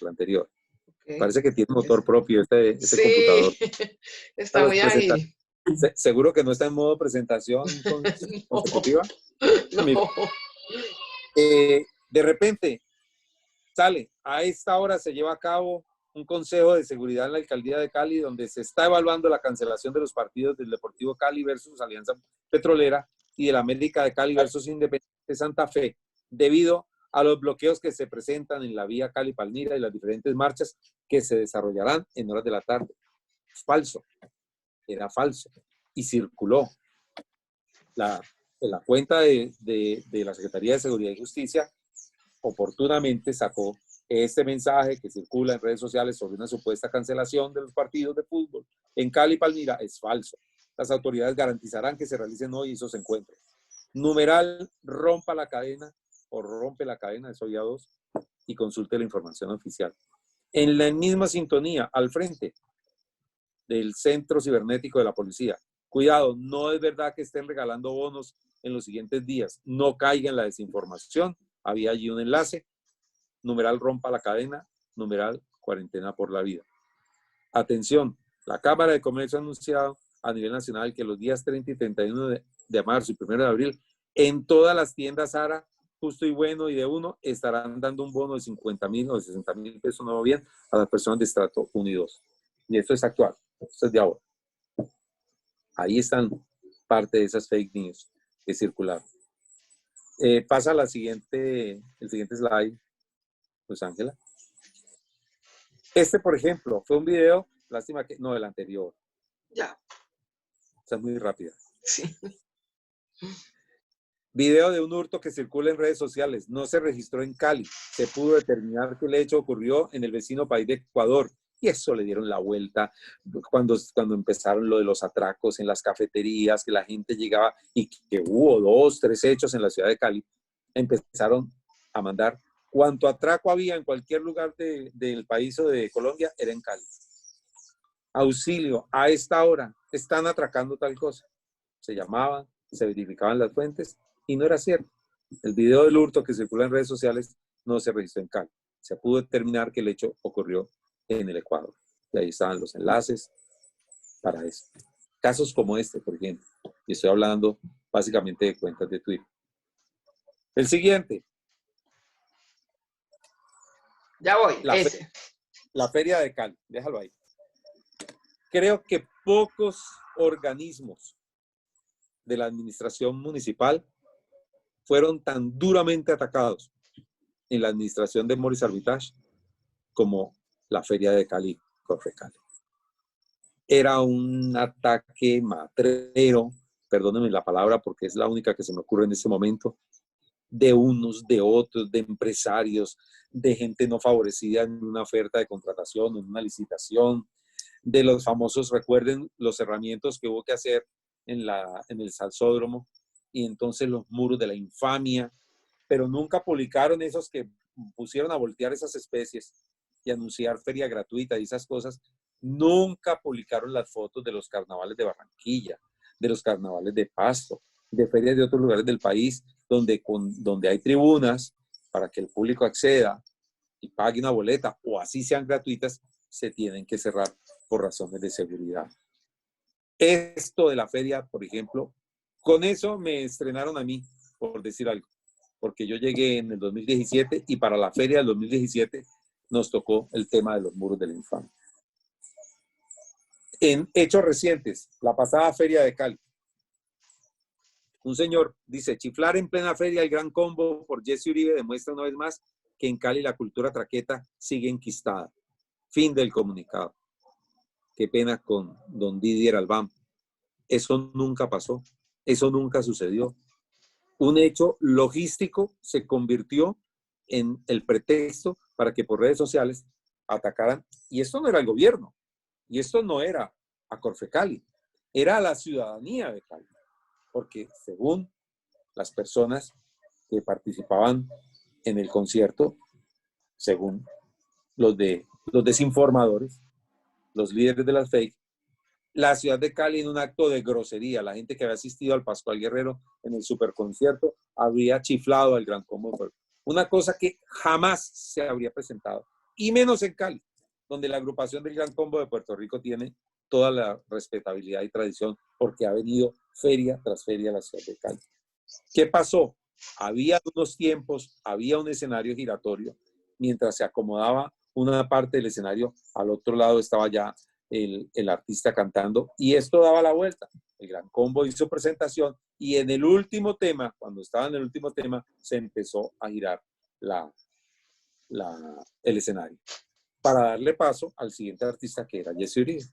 Okay. Parece que tiene motor propio este sí, computador. Está muy ágil. ¿Seguro que no está en modo presentación consecutiva? No. Mira, de repente sale, a esta hora se lleva a cabo un consejo de seguridad en la alcaldía de Cali donde se está evaluando la cancelación de los partidos del Deportivo Cali versus Alianza Petrolera y del América de Cali versus Independiente Santa Fe, debido a los bloqueos que se presentan en la vía Cali-Palmira y las diferentes marchas que se desarrollarán en horas de la tarde. Es falso, era falso y circuló. La cuenta de la Secretaría de Seguridad y Justicia oportunamente sacó este mensaje que circula en redes sociales sobre una supuesta cancelación de los partidos de fútbol en Cali y Palmira. Es falso. Las autoridades garantizarán que se realicen hoy esos encuentros. Numeral, rompa la cadena o rompe la cadena, eso ya dos, y consulte la información oficial. En la misma sintonía, al frente del Centro Cibernético de la Policía. Cuidado, no es verdad que estén regalando bonos en los siguientes días. No caiga en la desinformación. Había allí un enlace. Numeral, rompa la cadena. Numeral, cuarentena por la vida. Atención, la Cámara de Comercio ha anunciado a nivel nacional que los días 30 y 31 de marzo y 1 de abril, en todas las tiendas Zara, Justo y Bueno y de Uno, estarán dando un bono de 50.000 o de 60.000 pesos, no bien, a las personas de estrato 1 y 2. Y esto es actual, esto es de ahora. Ahí están parte de esas fake news que circularon. Pasa el siguiente slide, Luz Ángela. Este, por ejemplo, fue un video, lástima que, no, el anterior. Ya. Esta es muy rápida. Sí. Video de un hurto que circula en redes sociales. No se registró en Cali. Se pudo determinar que el hecho ocurrió en el vecino país de Ecuador. Y eso le dieron la vuelta cuando empezaron lo de los atracos en las cafeterías, que la gente llegaba y que hubo 2, 3 hechos en la ciudad de Cali. Empezaron a mandar cuánto atraco había en cualquier lugar del país o de Colombia, era en Cali. Auxilio, a esta hora están atracando tal cosa. Se llamaban, se verificaban las fuentes y no era cierto. El video del hurto que circula en redes sociales no se registró en Cali. Se pudo determinar que el hecho ocurrió en el Ecuador. Y ahí estaban los enlaces para eso. Casos como este, por ejemplo. Y estoy hablando básicamente de cuentas de Twitter. El siguiente. Ya voy, la Feria de Cali. Déjalo ahí. Creo que pocos organismos de la administración municipal fueron tan duramente atacados en la administración de Maurice Arbitage como la Feria de Cali, Corfecali. Era un ataque matrero, perdónenme la palabra porque es la única que se me ocurre en este momento, de unos, de otros, de empresarios, de gente no favorecida en una oferta de contratación, en una licitación, de los famosos, recuerden los cerramientos que hubo que hacer en el salsódromo, y entonces los muros de la infamia, pero nunca publicaron esos que pusieron a voltear esas especies y anunciar feria gratuita y esas cosas. Nunca publicaron las fotos de los carnavales de Barranquilla, de los carnavales de Pasto, de ferias de otros lugares del país, donde hay tribunas para que el público acceda y pague una boleta, o así sean gratuitas, se tienen que cerrar por razones de seguridad. Esto de la feria, por ejemplo, con eso me estrenaron a mí, por decir algo, porque yo llegué en el 2017 y para la feria del 2017 nos tocó el tema de los muros de la infamia. En hechos recientes, la pasada feria de Cali, un señor dice, chiflar en plena feria el gran combo por Jesse Uribe demuestra una vez más que en Cali la cultura traqueta sigue enquistada. Fin del comunicado. Qué pena con don Didier Albán. Eso nunca pasó. Eso nunca sucedió. Un hecho logístico se convirtió en el pretexto para que por redes sociales atacaran. Y esto no era el gobierno. Y esto no era a Corfecali. Era a la ciudadanía de Cali. Porque según las personas que participaban en el concierto, según los desinformadores, los líderes de las fake, la ciudad de Cali, en un acto de grosería, la gente que había asistido al Pascual Guerrero en el superconcierto habría chiflado al Gran Combo. Una cosa que jamás se habría presentado, y menos en Cali, donde la agrupación del Gran Combo de Puerto Rico tiene toda la respetabilidad y tradición porque ha venido feria tras feria a la ciudad de Cali. ¿Qué pasó? Había unos tiempos, había un escenario giratorio, mientras se acomodaba una parte del escenario, al otro lado estaba ya el artista cantando, y esto daba la vuelta. El Gran Combo hizo presentación, y en el último tema, cuando estaba en el último tema, se empezó a girar el escenario, para darle paso al siguiente artista, que era Jesse Uribe.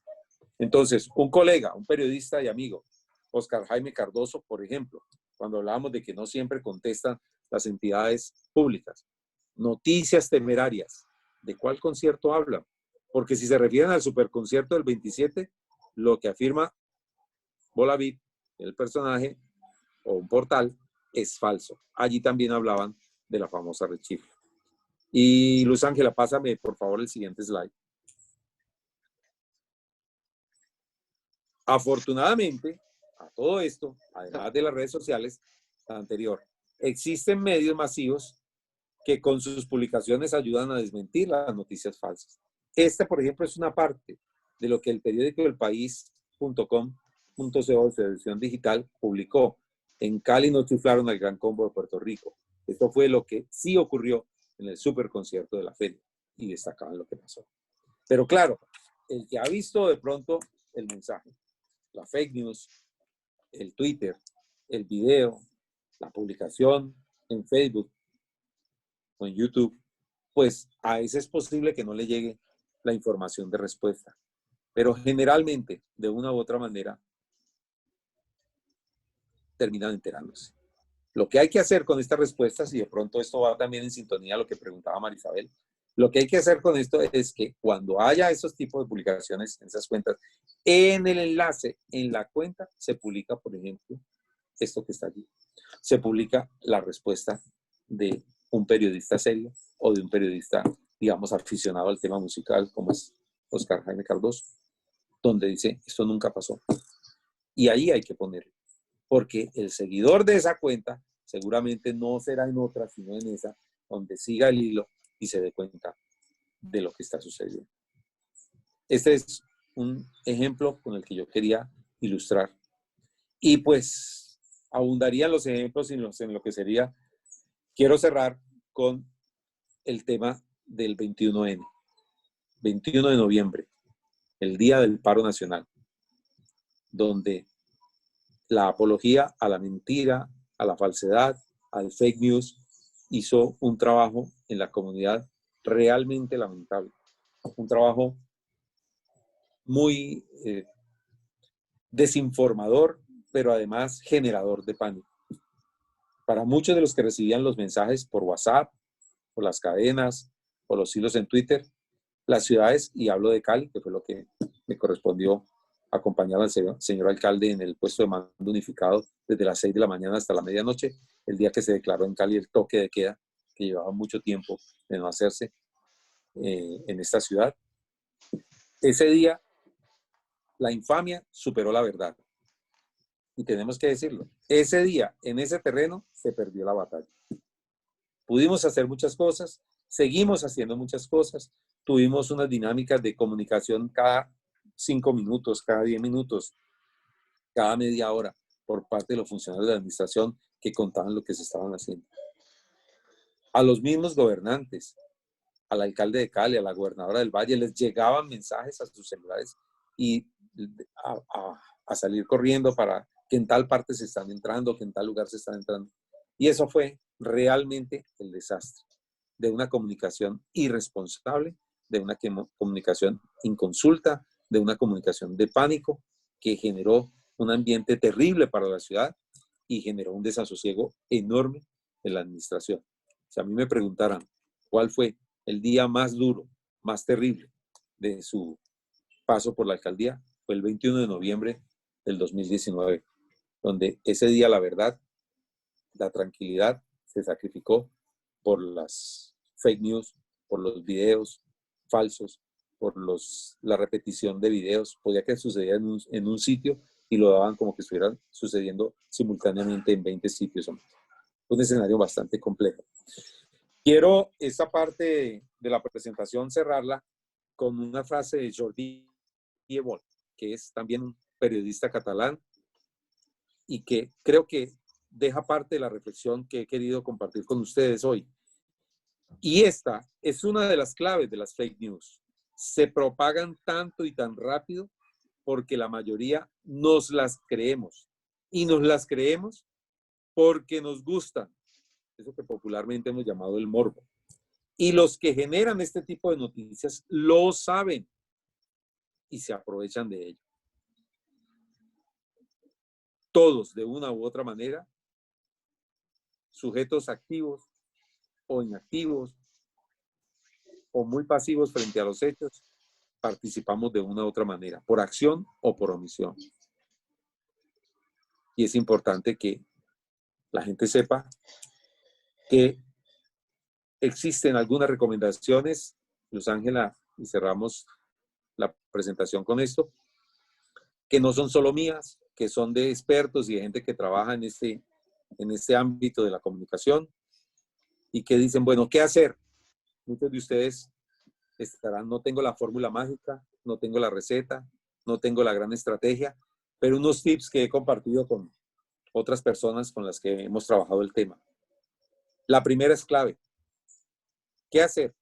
Entonces, un colega, un periodista y amigo, Oscar Jaime Cardoso, por ejemplo, cuando hablábamos de que no siempre contestan las entidades públicas, noticias temerarias, ¿de cuál concierto hablan? Porque si se refieren al superconcierto del 27, lo que afirma Bolavit, el personaje, o un portal, es falso. Allí también hablaban de la famosa rechifla. Y Luz Ángela, pásame por favor el siguiente slide. Afortunadamente, a todo esto, además de las redes sociales, la anterior, existen medios masivos que con sus publicaciones ayudan a desmentir las noticias falsas. Esta, por ejemplo, es una parte de lo que el periódico del país.com.co, de edición digital, publicó. En Cali no chiflaron al Gran Combo de Puerto Rico. Esto fue lo que sí ocurrió en el superconcierto de la feria, y destacaban lo que pasó. Pero claro, el que ha visto de pronto el mensaje, la fake news, el Twitter, el video, la publicación en Facebook o en YouTube, pues a ese es posible que no le llegue la información de respuesta. Pero generalmente, de una u otra manera, terminan enterándose. Lo que hay que hacer con estas respuestas, y de pronto esto va también en sintonía a lo que preguntaba Marisabel, lo que hay que hacer con esto es que cuando haya esos tipos de publicaciones en esas cuentas, en el enlace, en la cuenta, se publica, por ejemplo, esto que está allí. Se publica la respuesta de un periodista serio o de un periodista, digamos, aficionado al tema musical, como es Oscar Jaime Cardoso, donde dice, esto nunca pasó. Y ahí hay que ponerlo, porque el seguidor de esa cuenta seguramente no será en otra, sino en esa, donde siga el hilo y se dé cuenta de lo que está sucediendo. Este es un ejemplo con el que yo quería ilustrar. Y pues abundarían los ejemplos en lo que sería. Quiero cerrar con el tema del 21N, 21 de noviembre, el Día del Paro Nacional, donde la apología a la mentira, a la falsedad, al fake news, hizo un trabajo en la comunidad realmente lamentable. Un trabajo muy desinformador, pero además generador de pánico. Para muchos de los que recibían los mensajes por WhatsApp, por las cadenas, por los hilos en Twitter, las ciudades, y hablo de Cali, que fue lo que me correspondió acompañar al señor alcalde en el puesto de mando unificado desde las 6 de la mañana hasta la medianoche, el día que se declaró en Cali el toque de queda, que llevaba mucho tiempo de no hacerse en esta ciudad. Ese día, la infamia superó la verdad. Y tenemos que decirlo. Ese día, en ese terreno, se perdió la batalla. Pudimos hacer muchas cosas, seguimos haciendo muchas cosas, tuvimos unas dinámicas de comunicación cada 5 minutos, cada 10 minutos, cada media hora, por parte de los funcionarios de la administración que contaban lo que se estaban haciendo. A los mismos gobernantes, al alcalde de Cali, a la gobernadora del Valle, les llegaban mensajes a sus celulares y a salir corriendo para que en tal parte se están entrando, que en tal lugar se están entrando. Y eso fue realmente el desastre de una comunicación irresponsable, de una comunicación inconsulta, de una comunicación de pánico que generó un ambiente terrible para la ciudad y generó un desasosiego enorme en la administración. Si a mí me preguntaran cuál fue el día más duro, más terrible de su paso por la alcaldía, fue el 21 de noviembre del 2019, donde ese día, la verdad, la tranquilidad se sacrificó por las fake news, por los videos falsos, por la repetición de videos. Podía que sucediera en un sitio y lo daban como que estuviera sucediendo simultáneamente en 20 sitios. Un escenario bastante complejo. Quiero esta parte de la presentación cerrarla con una frase de Jordi Évole, que es también un periodista catalán y que creo que deja parte de la reflexión que he querido compartir con ustedes hoy. Y esta es una de las claves de las fake news. Se propagan tanto y tan rápido porque la mayoría nos las creemos. Y nos las creemos porque nos gustan. Eso que popularmente hemos llamado el morbo. Y los que generan este tipo de noticias lo saben y se aprovechan de ello. Todos, de una u otra manera, sujetos activos o inactivos o muy pasivos frente a los hechos, participamos de una u otra manera, por acción o por omisión. Y es importante que la gente sepa que existen algunas recomendaciones, Luz Ángela, y cerramos la presentación con esto, que no son solo mías, que son de expertos y de gente que trabaja en este ámbito de la comunicación y que dicen, bueno, ¿qué hacer? Muchos de ustedes estarán, no tengo la fórmula mágica, no tengo la receta, no tengo la gran estrategia, pero unos tips que he compartido con otras personas con las que hemos trabajado el tema. La primera es clave. ¿Qué hacer?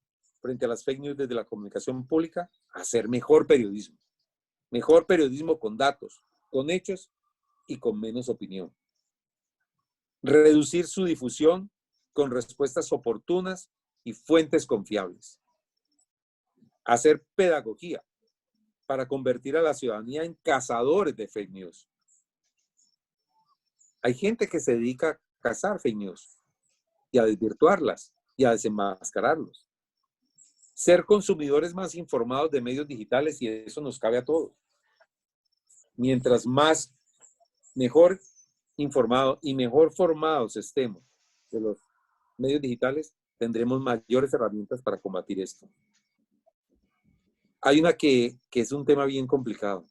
frente a las fake news desde la comunicación pública, hacer mejor periodismo. Mejor periodismo con datos, con hechos y con menos opinión. Reducir su difusión con respuestas oportunas y fuentes confiables. Hacer pedagogía para convertir a la ciudadanía en cazadores de fake news. Hay gente que se dedica a cazar fake news y a desvirtuarlas y a desenmascararlos. Ser consumidores más informados de medios digitales, y eso nos cabe a todos. Mientras mejor informados y mejor formados estemos de los medios digitales, tendremos mayores herramientas para combatir esto. Hay una que es un tema bien complicado.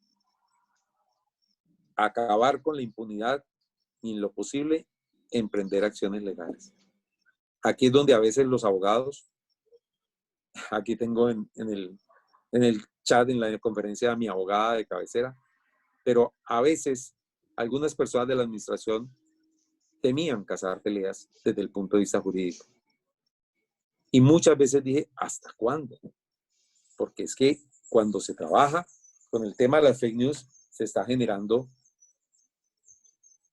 Acabar con la impunidad y, en lo posible, emprender acciones legales. Aquí es donde a veces los abogados, aquí tengo en el chat, en la conferencia, a mi abogada de cabecera, pero a veces algunas personas de la administración temían cazar peleas desde el punto de vista jurídico. Y muchas veces dije, ¿hasta cuándo? Porque es que cuando se trabaja con el tema de las fake news, se está generando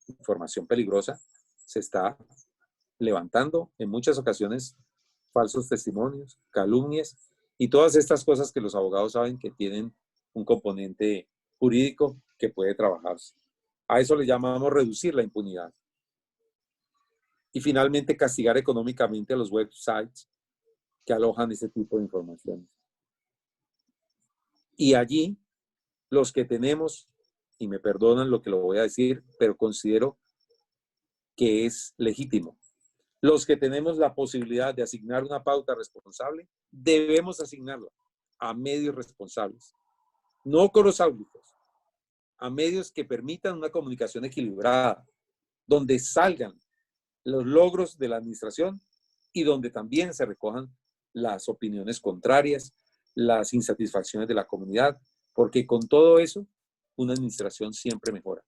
información peligrosa, se está levantando en muchas ocasiones falsos testimonios, calumnias y todas estas cosas que los abogados saben que tienen un componente jurídico que puede trabajarse. A eso le llamamos reducir la impunidad. Y finalmente, castigar económicamente a los websites que alojan ese tipo de información. Y allí, los que tenemos, y me perdonan lo que lo voy a decir, pero considero que es legítimo, los que tenemos la posibilidad de asignar una pauta responsable, debemos asignarla a medios responsables, no corosaulitos, a medios que permitan una comunicación equilibrada, donde salgan los logros de la administración y donde también se recojan las opiniones contrarias, las insatisfacciones de la comunidad, porque con todo eso, una administración siempre mejora,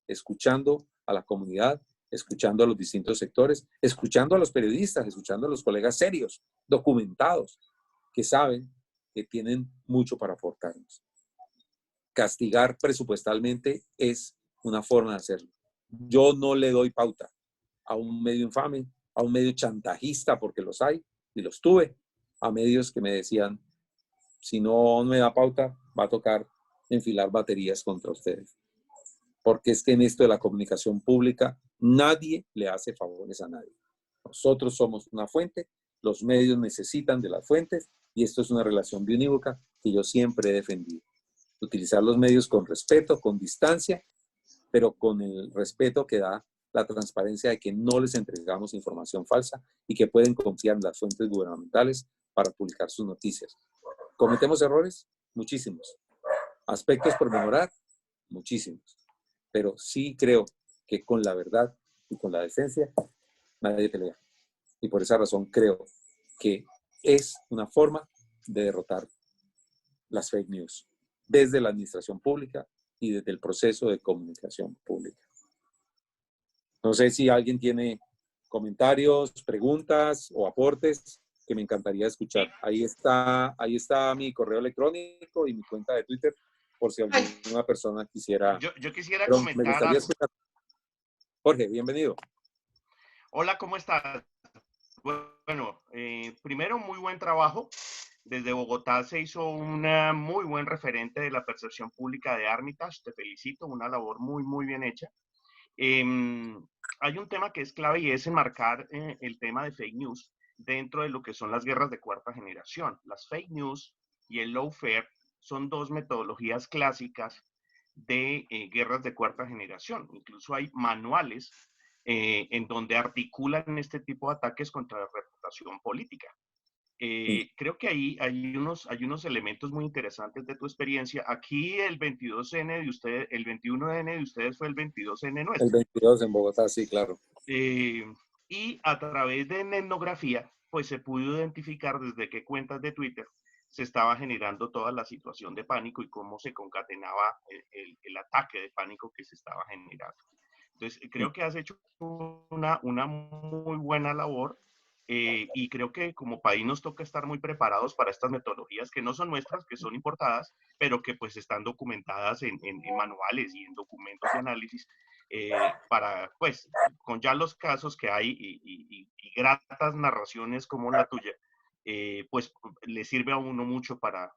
escuchando a la comunidad, escuchando a los distintos sectores, escuchando a los periodistas, escuchando a los colegas serios, documentados, que saben que tienen mucho para aportarnos. Castigar presupuestalmente es una forma de hacerlo. Yo no le doy pauta a un medio infame, a un medio chantajista, porque los hay, y los tuve, a medios que me decían, si no me da pauta, va a tocar enfilar baterías contra ustedes. Porque es que en esto de la comunicación pública, nadie le hace favores a nadie. Nosotros somos una fuente, los medios necesitan de las fuentes, y esto es una relación biunívoca que yo siempre he defendido. Utilizar los medios con respeto, con distancia, pero con el respeto que da la transparencia de que no les entregamos información falsa y que pueden confiar en las fuentes gubernamentales para publicar sus noticias. ¿Cometemos errores? Muchísimos. ¿Aspectos por mejorar? Muchísimos. Pero sí creo que con la verdad y con la decencia nadie pelea. Y por esa razón creo que es una forma de derrotar las fake news desde la administración pública y desde el proceso de comunicación pública. No sé si alguien tiene comentarios, preguntas o aportes que me encantaría escuchar. Ahí está mi correo electrónico y mi cuenta de Twitter, por si alguna persona quisiera. Yo quisiera comentar. Me gustaría escuchar. Jorge, bienvenido. Hola, ¿cómo estás? Bueno, primero, muy buen trabajo. Desde Bogotá se hizo una muy buen referente de la percepción pública de Armitage. Te felicito, una labor muy bien hecha. Hay un tema que es clave y es enmarcar el tema de fake news dentro de lo que son las guerras de cuarta generación. Las fake news y el lawfare son dos metodologías clásicas de guerras de cuarta generación. Incluso hay manuales en donde articulan este tipo de ataques contra la reputación política. Creo que ahí hay unos elementos muy interesantes de tu experiencia. Aquí el 22N de ustedes, el 21N de ustedes fue el 22N nuestro. El 22 en Bogotá, sí, claro. Y a través de etnografía, pues se pudo identificar desde qué cuentas de Twitter se estaba generando toda la situación de pánico y cómo se concatenaba el ataque de pánico que se estaba generando. Entonces, creo que has hecho una muy buena labor Y creo que como país nos toca estar muy preparados para estas metodologías que no son nuestras, que son importadas, pero que pues están documentadas en manuales y en documentos de análisis, para pues con ya los casos que hay y gratas narraciones como la tuya, pues le sirve a uno mucho para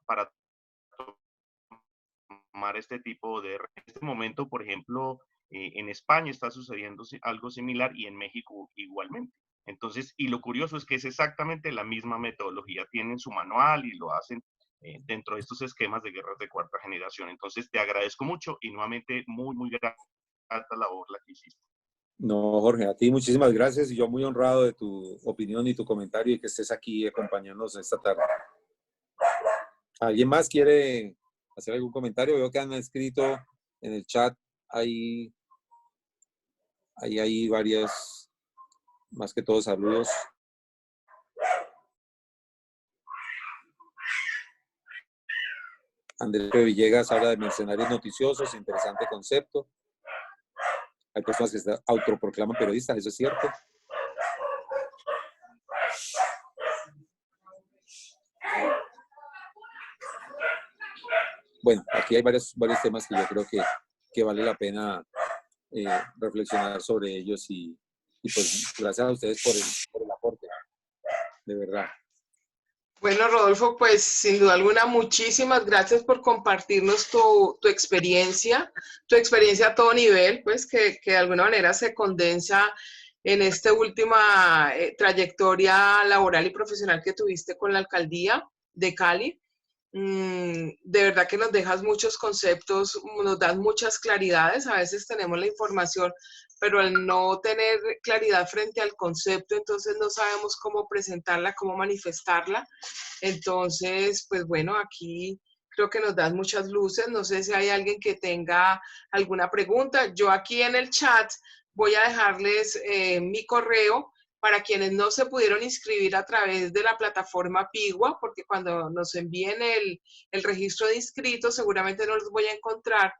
tomar este tipo de... En este momento, por ejemplo, en España está sucediendo algo similar y en México igualmente. Entonces, y lo curioso es que es exactamente la misma metodología, tienen su manual y lo hacen dentro de estos esquemas de guerras de cuarta generación. Entonces, te agradezco mucho y nuevamente muy, muy grata labor la que hiciste. No, Jorge, a ti muchísimas gracias y yo muy honrado de tu opinión y tu comentario y que estés aquí acompañándonos esta tarde. ¿Alguien más quiere hacer algún comentario? Veo que han escrito en el chat, hay varias, más que todo saludos. Andrés Villegas habla de mercenarios noticiosos, interesante concepto. Hay personas que se autoproclaman periodistas, eso es cierto. Bueno, aquí hay varios temas que yo creo que vale la pena reflexionar sobre ellos y pues gracias a ustedes por el aporte, de verdad. Bueno, Rodolfo, pues sin duda alguna, muchísimas gracias por compartirnos tu experiencia a todo nivel, pues que de alguna manera se condensa en esta última trayectoria laboral y profesional que tuviste con la alcaldía de Cali. De verdad que nos dejas muchos conceptos, nos das muchas claridades, a veces tenemos la información, pero al no tener claridad frente al concepto, entonces no sabemos cómo presentarla, cómo manifestarla. Entonces, pues bueno, aquí creo que nos das muchas luces. No sé si hay alguien que tenga alguna pregunta. Yo aquí en el chat voy a dejarles mi correo para quienes no se pudieron inscribir a través de la plataforma Pigua, porque cuando nos envíen el registro de inscritos seguramente no los voy a encontrar,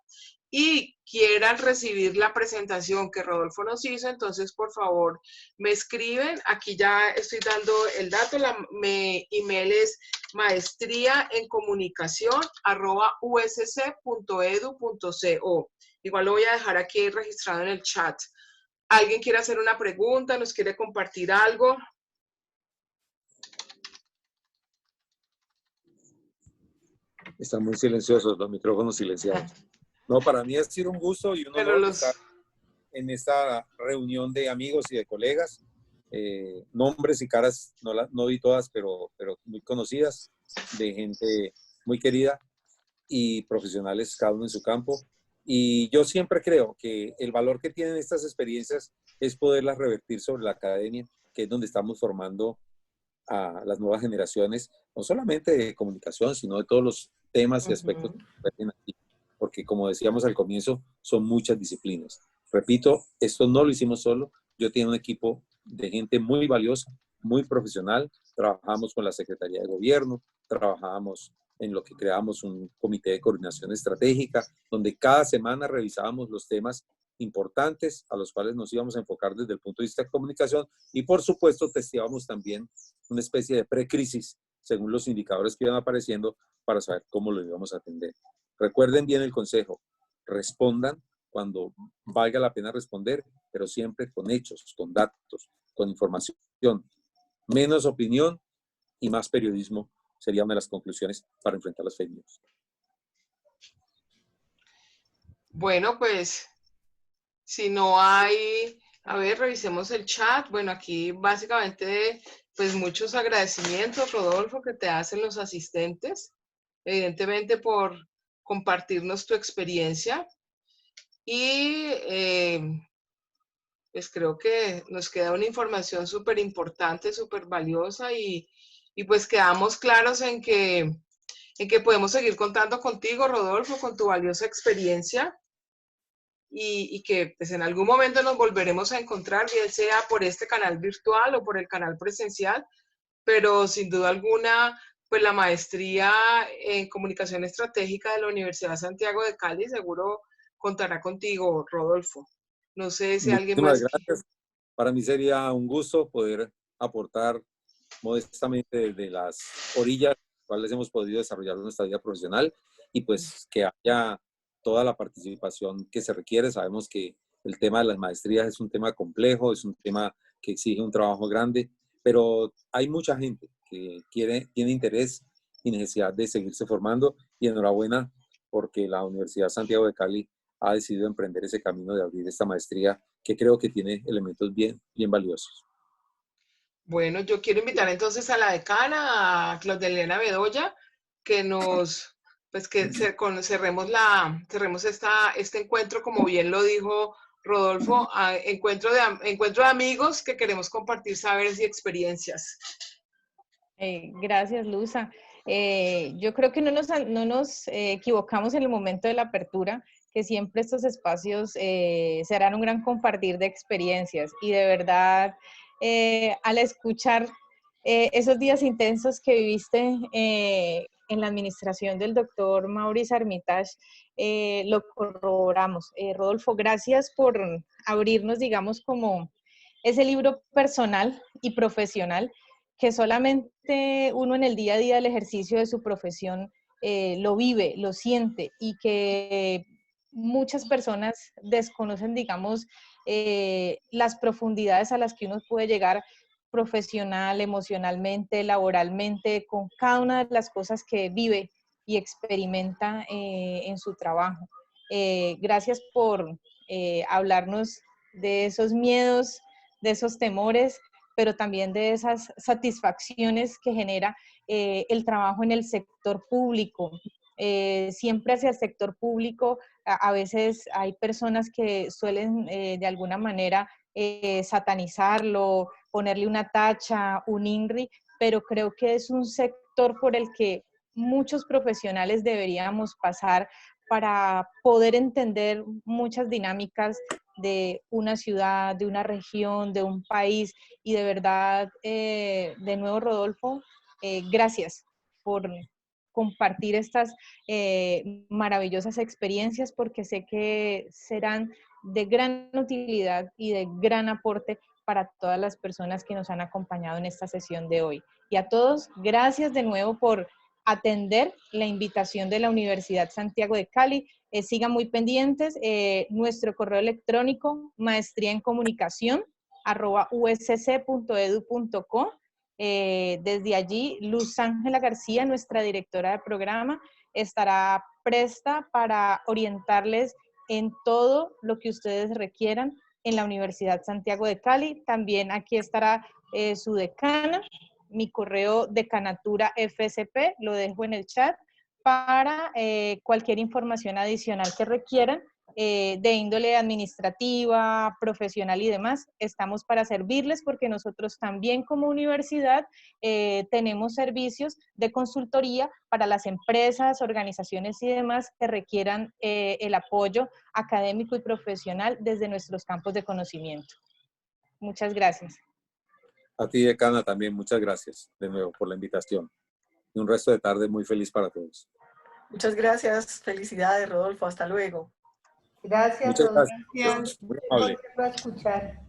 y quieran recibir la presentación que Rodolfo nos hizo, entonces por favor me escriben. Aquí ya estoy dando el dato, mi email es maestriaencomunicación@usc.edu.co. Igual lo voy a dejar aquí registrado en el chat. ¿Alguien quiere hacer una pregunta? ¿Nos quiere compartir algo? Están muy silenciosos, los micrófonos silenciados. No, para mí ha sido un gusto y un honor estar en esta reunión de amigos y de colegas. Nombres y caras, no vi todas, pero muy conocidas, de gente muy querida y profesionales, cada uno en su campo. Y yo siempre creo que el valor que tienen estas experiencias es poderlas revertir sobre la academia, que es donde estamos formando a las nuevas generaciones, no solamente de comunicación, sino de todos los temas y aspectos que se ven aquí, porque como decíamos al comienzo, son muchas disciplinas. Repito, esto no lo hicimos solo, yo tengo un equipo de gente muy valiosa, muy profesional, trabajamos con la Secretaría de Gobierno, trabajamos en lo que creamos un comité de coordinación estratégica, donde cada semana revisábamos los temas importantes a los cuales nos íbamos a enfocar desde el punto de vista de comunicación y por supuesto testeábamos también una especie de precrisis según los indicadores que iban apareciendo para saber cómo lo íbamos a atender. Recuerden bien el consejo, respondan cuando valga la pena responder, pero siempre con hechos, con datos, con información. Menos opinión y más periodismo sería una de las conclusiones para enfrentar las fake news. Bueno, pues si no hay, a ver, revisemos el chat. Bueno, aquí básicamente, pues muchos agradecimientos, Rodolfo, que te hacen los asistentes, evidentemente por compartirnos tu experiencia. Y pues creo que nos queda una información súper importante, súper valiosa y pues quedamos claros en que podemos seguir contando contigo, Rodolfo, con tu valiosa experiencia y que pues en algún momento nos volveremos a encontrar, bien sea por este canal virtual o por el canal presencial, pero sin duda alguna, pues la maestría en comunicación estratégica de la Universidad Santiago de Cali seguro contará contigo, Rodolfo. No sé si alguien más... Muchísimas gracias. Para mí sería un gusto poder aportar modestamente desde las orillas, cuales hemos podido desarrollar nuestra vida profesional y pues que haya toda la participación que se requiere. Sabemos que el tema de las maestrías es un tema complejo, es un tema que exige un trabajo grande, pero hay mucha gente que tiene interés y necesidad de seguirse formando y enhorabuena porque la Universidad Santiago de Cali ha decidido emprender ese camino de abrir esta maestría que creo que tiene elementos bien valiosos. Bueno, yo quiero invitar entonces a la decana, a Claudelena Bedoya, que nos, pues que cerremos este encuentro, como bien lo dijo Rodolfo, encuentro de amigos que queremos compartir saberes y experiencias. Gracias, Luza. Yo creo que no nos equivocamos en el momento de la apertura, que siempre estos espacios serán un gran compartir de experiencias y de verdad, al escuchar esos días intensos que viviste en la administración del doctor Maurice Armitage, lo corroboramos. Rodolfo, gracias por abrirnos, digamos, como ese libro personal y profesional que solamente uno en el día a día del ejercicio de su profesión lo vive, lo siente y que muchas personas desconocen, digamos, las profundidades a las que uno puede llegar profesional, emocionalmente, laboralmente, con cada una de las cosas que vive y experimenta en su trabajo. Gracias por hablarnos de esos miedos, de esos temores, pero también de esas satisfacciones que genera el trabajo en el sector público. Siempre hacia el sector público, a veces hay personas que suelen de alguna manera satanizarlo, ponerle una tacha, un INRI, pero creo que es un sector por el que muchos profesionales deberíamos pasar para poder entender muchas dinámicas de una ciudad, de una región, de un país. Y de verdad, de nuevo, Rodolfo, gracias por compartir estas maravillosas experiencias, porque sé que serán de gran utilidad y de gran aporte para todas las personas que nos han acompañado en esta sesión de hoy. Y a todos, gracias de nuevo por atender la invitación de la Universidad Santiago de Cali. Sigan muy pendientes. Nuestro correo electrónico, maestríaencomunicación@usc.edu.co. Desde allí, Luz Ángela García, nuestra directora de programa, estará presta para orientarles en todo lo que ustedes requieran en la Universidad Santiago de Cali. También aquí estará su decana, mi correo decanaturaFSP, lo dejo en el chat, para cualquier información adicional que requieran de índole administrativa, profesional y demás. Estamos para servirles porque nosotros también como universidad tenemos servicios de consultoría para las empresas, organizaciones y demás que requieran el apoyo académico y profesional desde nuestros campos de conocimiento. Muchas gracias. A ti, decana, también muchas gracias de nuevo por la invitación. Y un resto de tarde muy feliz para todos. Muchas gracias. Felicidades, Rodolfo. Hasta luego. Gracias, Muchas Rodolfo. gracias. Muy amable. Volverlo a escuchar.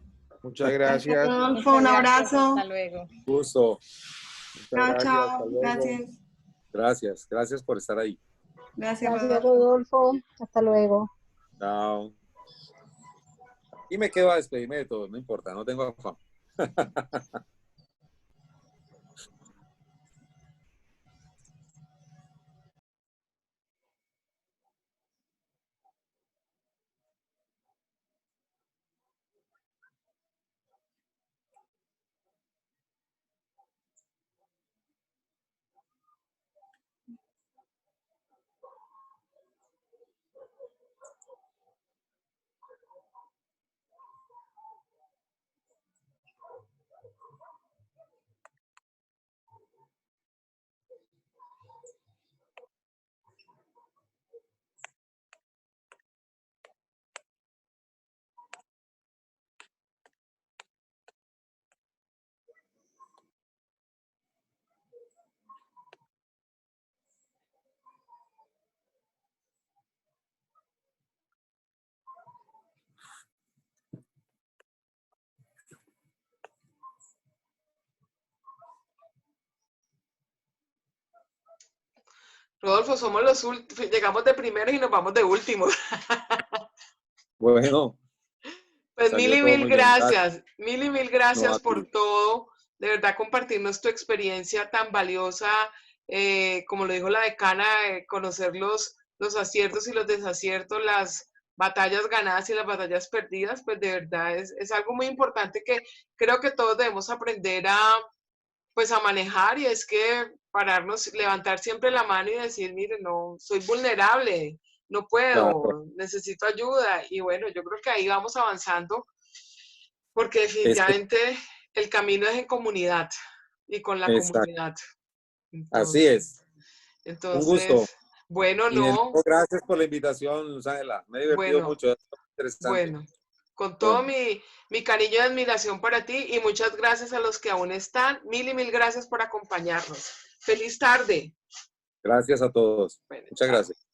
Muchas gracias. Rodolfo, un abrazo. Hasta luego. Gusto. Muchas Chao, gracias. chao. Hasta luego. Gracias. Gracias por estar ahí. Gracias, Gracias, Rodolfo. Rodolfo. Hasta luego. Chao. Y me quedo a despedirme de todos, no importa, no tengo afán. Rodolfo, somos los últimos, llegamos de primeros y nos vamos de últimos. Bueno, Pues salió mil y todo mil muy bien. gracias, mil y mil No, gracias a por ti. todo, de verdad compartirnos tu experiencia tan valiosa, como lo dijo la decana, conocer los aciertos y los desaciertos, las batallas ganadas y las batallas perdidas, pues de verdad es algo muy importante que creo que todos debemos aprender pues a manejar, y es que pararnos, levantar siempre la mano y decir, mire, no, soy vulnerable, no Claro. puedo, necesito ayuda. Y bueno, yo creo que ahí vamos avanzando, porque Es que, definitivamente el camino es en comunidad y con la exacto. comunidad. Así es. Un gusto. Entonces, bueno, Y de nuevo, no, gracias por la invitación, Luz Ángela. Me he divertido bueno, mucho. Es interesante. bueno, con todo Bueno, mi cariño y admiración para ti, y muchas gracias a los que aún están. Mil y mil gracias por acompañarnos. Feliz tarde. gracias a todos. Bueno, Muchas chao. gracias.